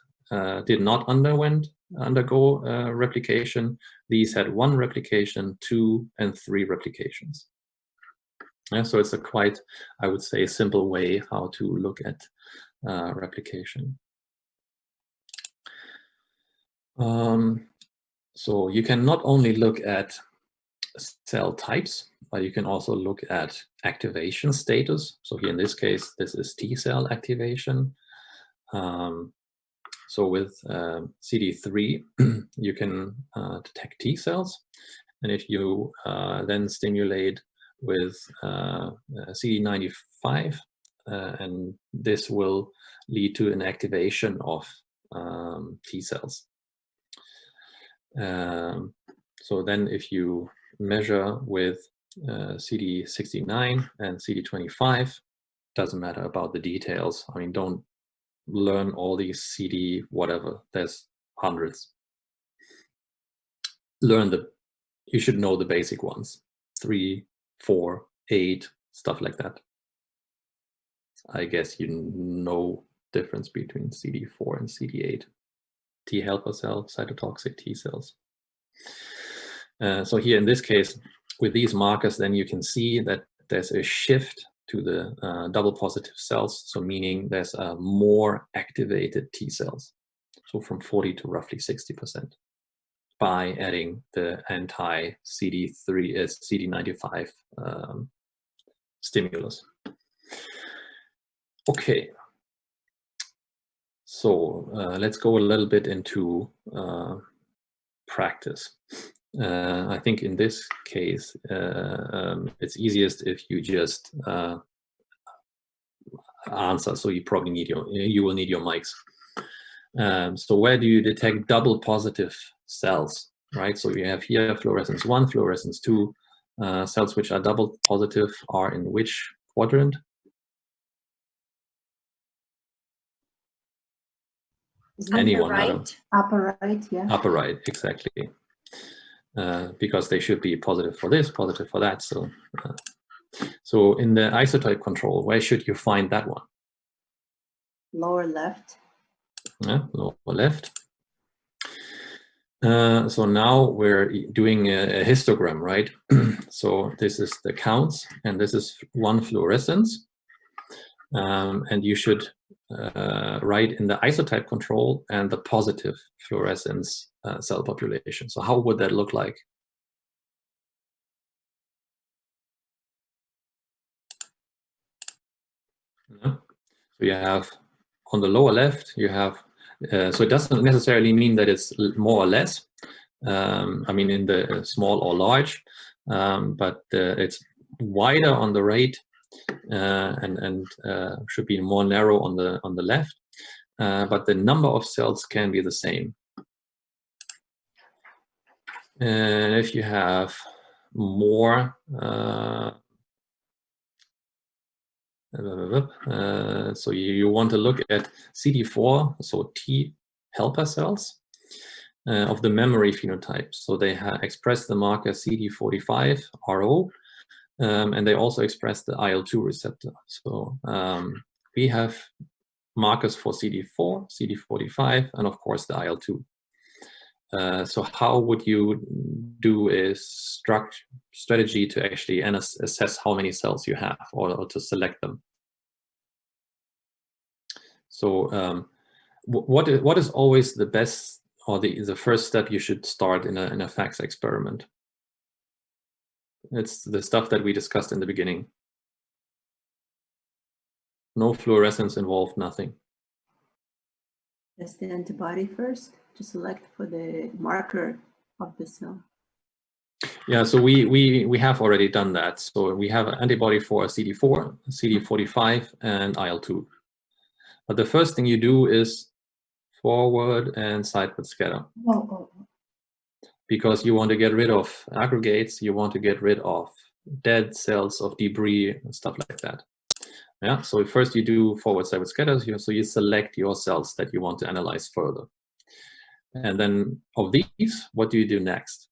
did not undergo replication. These had 1 replication, 2, and 3 replications. So it's a quite, I would say, simple way how to look at replication. So you can not only look at cell types, but you can also look at activation status. So here in this case, this is T cell activation. So with CD3, you can detect T cells. And if you then stimulate with CD95, and this will lead to an activation of T cells. So then if you measure with CD69 and CD25, doesn't matter about the details. I mean, don't learn all these CD whatever, there's hundreds. You should know the basic ones, 3, 4, 8, stuff like that. I guess you know difference between CD4 and CD8. T helper cell, cytotoxic T cells. So here in this case, with these markers, then you can see that there's a shift to the double positive cells, so meaning there's more activated T cells, so from 40 to roughly 60%, by adding the anti-CD3 CD95 stimulus. Okay, so let's go a little bit into practice. I think in this case, it's easiest if you just answer. So you probably you will need your mics. So where do you detect double positive cells, right? So you have here fluorescence 1, fluorescence 2. Cells which are double positive are in which quadrant? Anyone? Right. Upper right, yeah. Upper right, exactly. Because they should be positive for this, positive for that. So, so in the isotype control, where should you find that one? Lower left. Yeah, lower left. So now we're doing a histogram, right? So this is the counts, and this is 1 fluorescence. And you should write in the isotype control and the positive fluorescence cell population. So how would that look like? Yeah. So you have on the lower left, you have, so it doesn't necessarily mean that it's more or less. I mean, in the small or large, but it's wider on the right and should be more narrow on the left, but the number of cells can be the same. And if you have more, so you want to look at CD4, so T helper cells of the memory phenotype. So they express the marker CD45 RO, and they also express the IL-2 receptor. So we have markers for CD4, CD45, and of course the IL-2. So how would you do a strategy to actually assess how many cells you have, or to select them? So what is always the best, or the first step you should start in a FACS experiment? It's the stuff that we discussed in the beginning. No fluorescence involved, nothing. Test the antibody first to select for the marker of the cell. Yeah, so we have already done that. So we have an antibody for CD4, CD45, and IL-2. But the first thing you do is forward and sideward scatter. Because you want to get rid of aggregates, you want to get rid of dead cells, of debris, and stuff like that. Yeah, so first you do forward sideward scatters, so you select your cells that you want to analyze further. And then of these, what do you do next?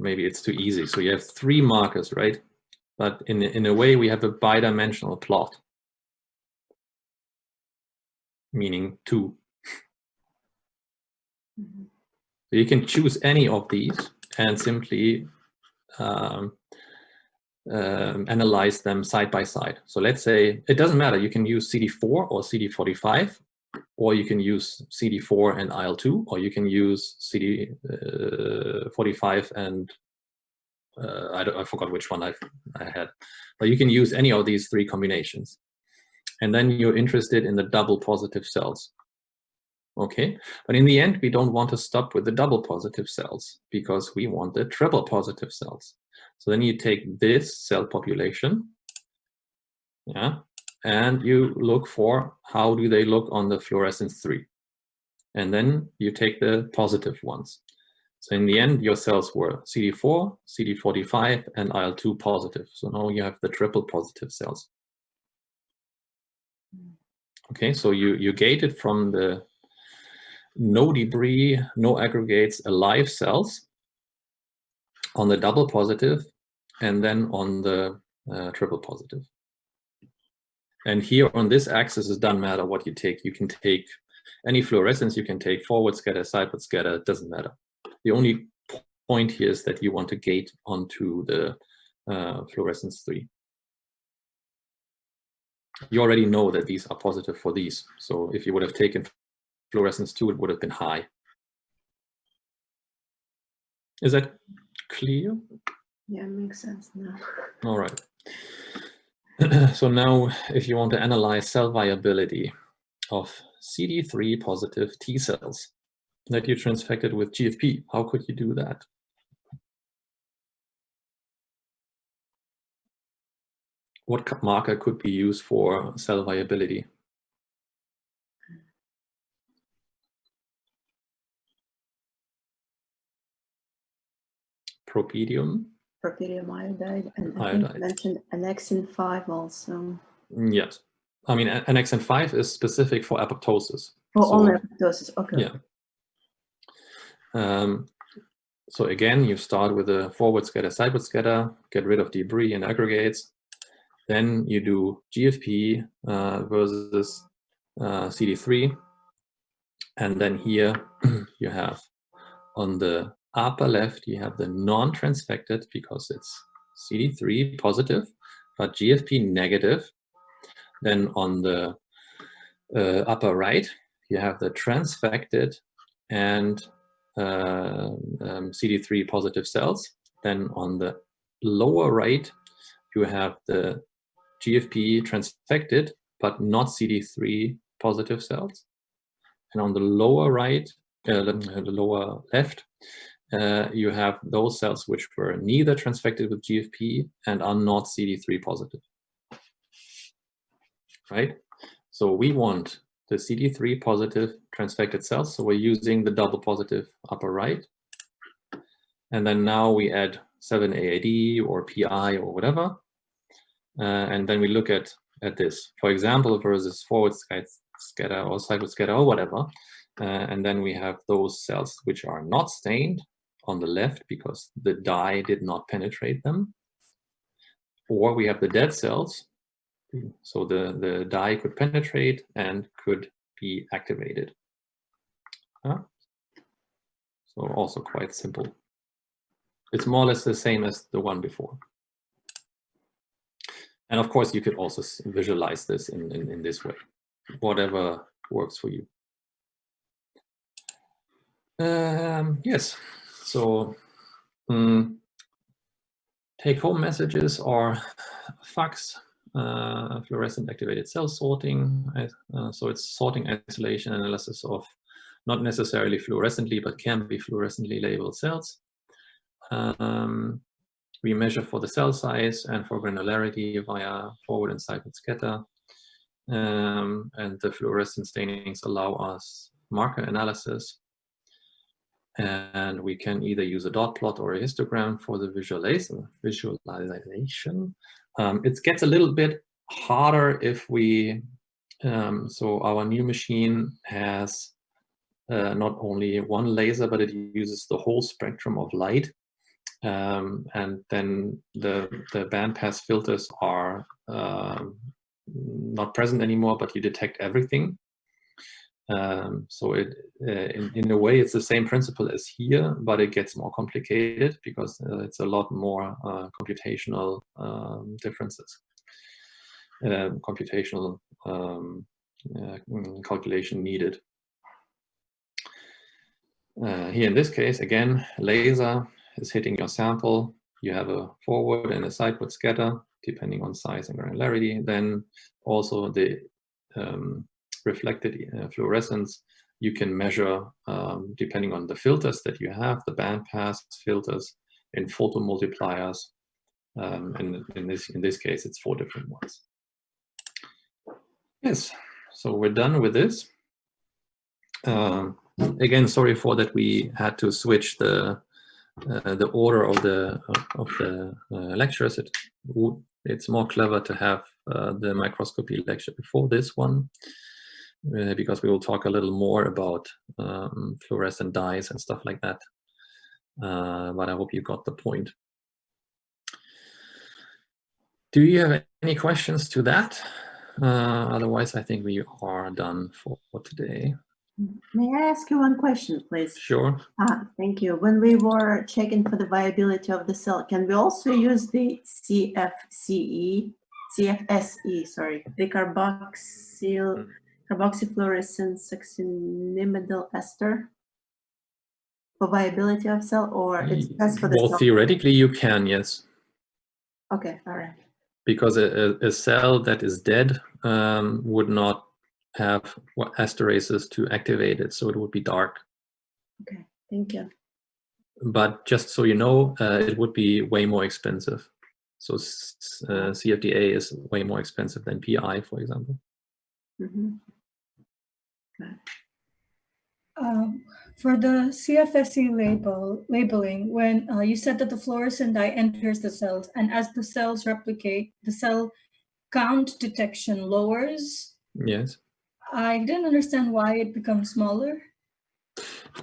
Maybe it's too easy. So you have 3 markers, right? But in a way, we have a bidimensional plot, meaning 2. Mm-hmm. So you can choose any of these and simply analyze them side by side. So let's say it doesn't matter. You can use CD4 or CD45, or you can use CD4 and IL-2, or you can use CD45 and I forgot which one I had. But you can use any of these 3 combinations. And then you're interested in the double positive cells. Okay, but in the end, we don't want to stop with the double positive cells because we want the triple positive cells. So then you take this cell population, yeah, and you look for how do they look on the fluorescence 3. And then you take the positive ones. So in the end, your cells were CD4, CD45, and IL-2 positive. So now you have the triple positive cells. Okay, so you gate it from the no debris, no aggregates, alive cells on the double positive, and then on the triple positive. And here on this axis, it doesn't matter what you take. You can take any fluorescence, you can take forward scatter, sideward scatter, it doesn't matter. The only point here is that you want to gate onto the fluorescence 3. You already know that these are positive for these. So if you would have taken fluorescence 2, it would have been high. Is that clear? Yeah, makes sense now. All right. So now, if you want to analyze cell viability of CD3 positive T cells that you transfected with GFP, how could you do that? What marker could be used for cell viability? Propedium? Propedium iodide, and I Iodide. think you mentioned annexin 5 also. Yes. I mean, annexin 5 is specific for apoptosis. Oh, only apoptosis, okay. Yeah. So again, you start with a forward scatter, sideward scatter, get rid of debris and aggregates. Then you do GFP versus CD3. And then here you have on the upper left, you have the non-transfected because it's CD3 positive, but GFP negative. Then on the upper right, you have the transfected and CD3 positive cells. Then on the lower right, you have the GFP transfected, but not CD3 positive cells. And on the lower right, the lower left, you have those cells which were neither transfected with GFP and are not CD3 positive, right? So we want the CD3 positive transfected cells. So we're using the double positive upper right. And then now we add 7-AAD or PI or whatever. And then we look at this, for example, versus forward scatter or sideward scatter or whatever. And then we have those cells which are not stained on the left because the dye did not penetrate them. Or we have the dead cells. So the dye could penetrate and could be activated. So also quite simple. It's more or less the same as the one before. And of course, you could also visualize this in this way, whatever works for you. Yes, so take-home messages are FACS, fluorescent activated cell sorting. So it's sorting, isolation, analysis of not necessarily fluorescently, but can be fluorescently labeled cells. We measure for the cell size and for granularity via forward and sideward scatter. And the fluorescent stainings allow us marker analysis. And we can either use a dot plot or a histogram for the visualization. It gets a little bit harder if we, so our new machine has not only one laser, but it uses the whole spectrum of light. And then the bandpass filters are not present anymore, but you detect everything. So it, in a way, it's the same principle as here, but it gets more complicated because it's a lot more computational differences, computational calculation needed. Here in this case, again, laser is hitting your sample. You have a forward and a sideward scatter, depending on size and granularity. Then also the reflected fluorescence you can measure depending on the filters that you have, the bandpass filters in photomultipliers. And in this case, it's 4 different ones. Yes, so we're done with this. Again, sorry for that we had to switch the order of the lectures. It's more clever to have the microscopy lecture before this one, because we will talk a little more about fluorescent dyes and stuff like that. But I hope you got the point. Do you have any questions to that? Otherwise, I think we are done for today. May I ask you one question, please? Sure. Thank you. When we were checking for the viability of the cell, can we also use the CFSE, sorry, the carboxyfluorescent succinimidal ester for viability of cell, or it's best for the well, cell? Theoretically, you can, yes. Okay, all right. Because a cell that is dead would not have esterases to activate it, so it would be dark. Okay, thank you. But just so you know, it would be way more expensive. So CFDA is way more expensive than PI, for example. Mm-hmm. For the CFSE labeling, when you said that the fluorescent dye enters the cells, and as the cells replicate, the cell count detection lowers. Yes. I didn't understand why it becomes smaller.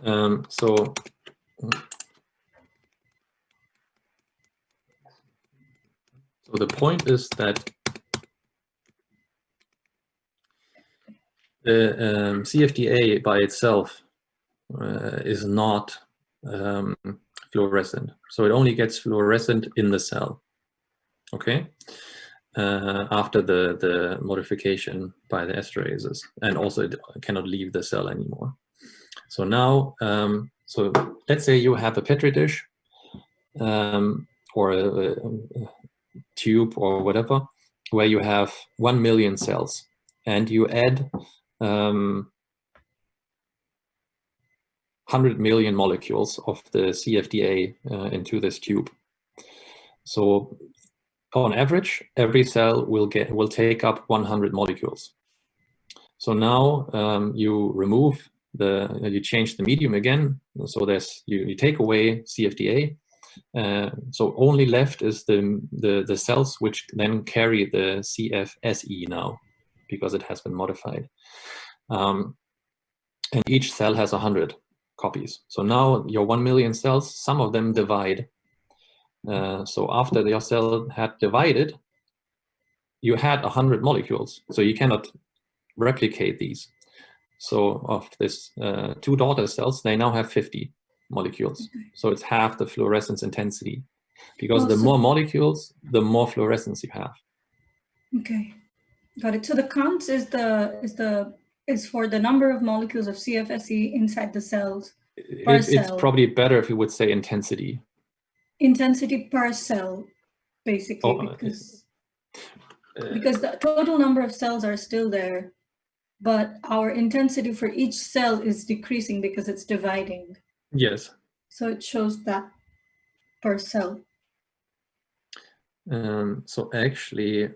So the point is that the CFDA by itself is not fluorescent. So it only gets fluorescent in the cell, okay? After the modification by the esterases, and also it cannot leave the cell anymore. So now, so let's say you have a Petri dish or a tube or whatever, where you have 1 million cells, and you add 100 million molecules of the CFDA into this tube. So on average, every cell will take up 100 molecules. So now you remove you change the medium again. So you take away CFDA. So only left is the cells which then carry the CFSE now, because it has been modified. And each cell has 100 copies. So now your 1 million cells, some of them divide. So after your cell had divided, you had 100 molecules. So you cannot replicate these. So of this 2 daughter cells, they now have 50 molecules. So it's half the fluorescence intensity, because the more molecules, the more fluorescence you have. Okay, got it. So the counts is for the number of molecules of CFSE inside the cells per cell. It's probably better if you would say intensity. Intensity per cell, basically, because the total number of cells are still there, but our intensity for each cell is decreasing because it's dividing. Yes. So it shows that per cell. So actually,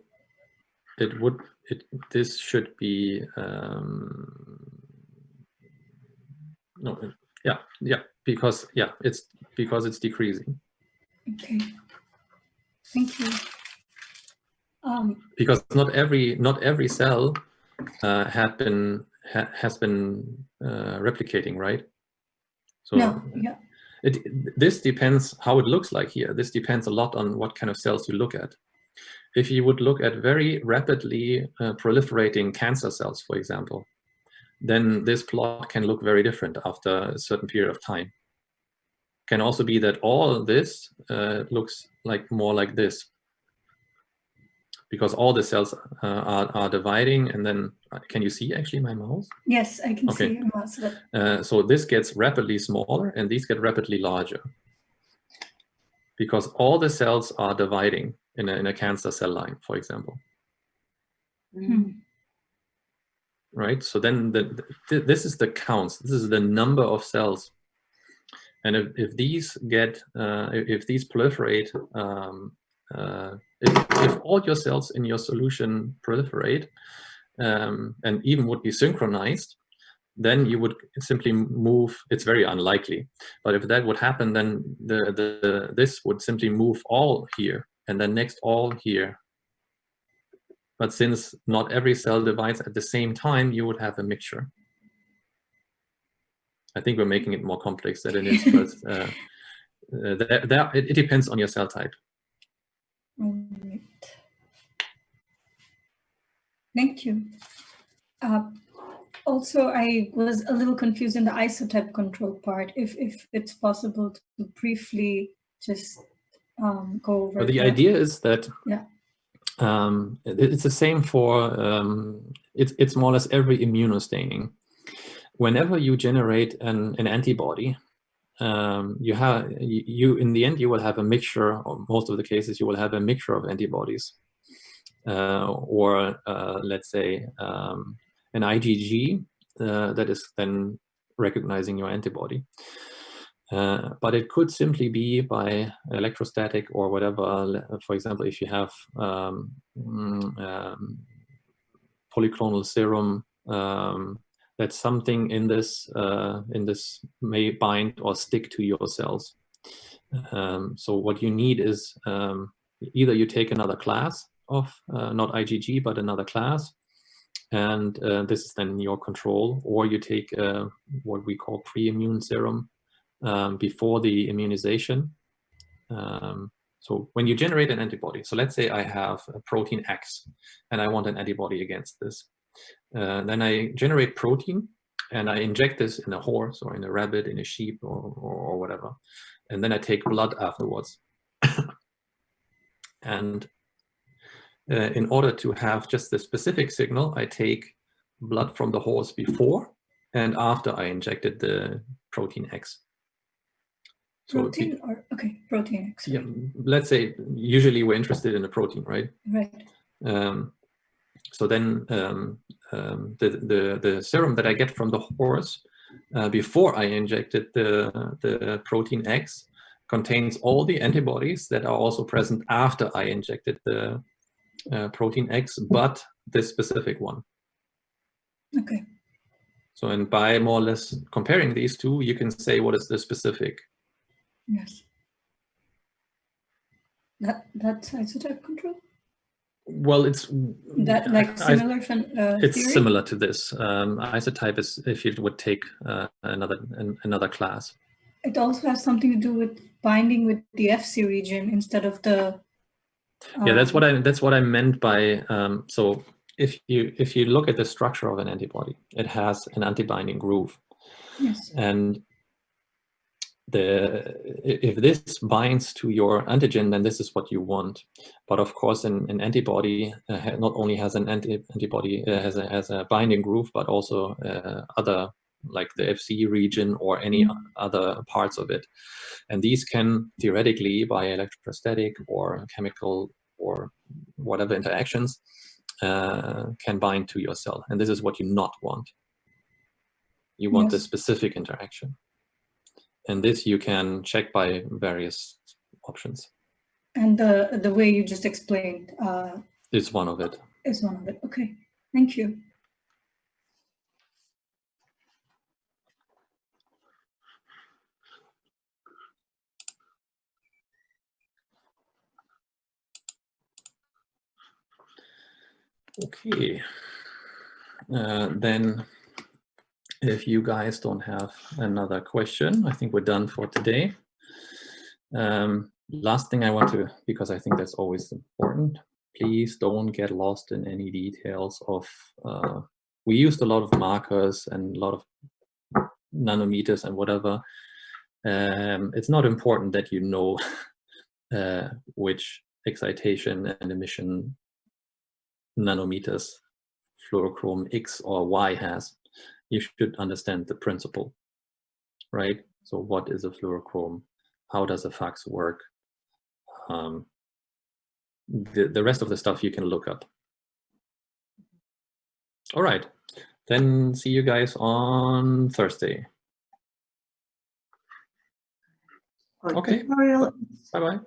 this should be because it's decreasing. Okay, thank you. Because not every cell has been replicating, right? So no, yeah. This depends how it looks like here. This depends a lot on what kind of cells you look at. If you would look at very rapidly proliferating cancer cells, for example, then this plot can look very different after a certain period of time. Can also be that all this looks like more like this, because all the cells are dividing, and then can you see actually my mouse? Yes, I can see your mouse. So this gets rapidly smaller, and these get rapidly larger, because all the cells are dividing in a cancer cell line, for example. Right. So then this is the counts. This is the number of cells, and if these proliferate. If all your cells in your solution proliferate and even would be synchronized, then you would simply move. It's very unlikely, but if that would happen, then this would simply move all here, and then next all here. But since not every cell divides at the same time, you would have a mixture. I think we're making it more complex than it is, but it depends on your cell type. All right. Thank you. Also, I was a little confused in the isotype control part. If it's possible to briefly just go over. Well, the idea is that yeah. It's the same for it's more or less every immunostaining. Whenever you generate an antibody, you in the end you will have a mixture. Or most of the cases you will have a mixture of antibodies, or let's say an IgG that is then recognizing your antibody. But it could simply be by electrostatic or whatever. For example, if you have polyclonal serum, that something in this may bind or stick to your cells. So what you need is either you take another class of not IgG but another class, and this is then your control, or you take what we call pre-immune serum. Before the immunization. So when you generate an antibody, so let's say I have a protein X and I want an antibody against this. Then I generate protein and I inject this in a horse or in a rabbit, in a sheep or whatever. And then I take blood afterwards. And in order to have just the specific signal, I take blood from the horse before and after I injected the protein X. Protein protein X. Yeah, let's say usually we're interested in a protein, right? Right. So then the serum that I get from the horse before I injected the protein X contains all the antibodies that are also present after I injected the protein X, but this specific one. Okay. So, and by more or less comparing these two, you can say what is the specific. Yes. That's isotype control? Well, it's That like similar it's theory? similar to this. Isotype is if you would take another class. It also has something to do with binding with the FC region instead of the. Yeah, that's what I meant by so if you look at the structure of an antibody, it has an antibinding groove. Yes. And if this binds to your antigen, then this is what you want. But of course, an antibody not only has an antibody has a binding groove, but also other, like the FC region or any other parts of it. And these can theoretically, by electrostatic or chemical or whatever interactions, can bind to your cell. And this is what you not want. You want the specific interaction. And this you can check by various options. And the way you just explained is one of it. Is one of it. Okay, thank you. Okay. Then if you guys don't have another question, I think we're done for today. Last thing I want to, because I think that's always important, please don't get lost in any details of, we used a lot of markers and a lot of nanometers and whatever. It's not important that you know which excitation and emission nanometers fluorochrome X or Y has. You should understand the principle, right? So what is a fluorochrome? How does a FACS work? The rest of the stuff you can look up. All right, then see you guys on Thursday. Okay, bye-bye.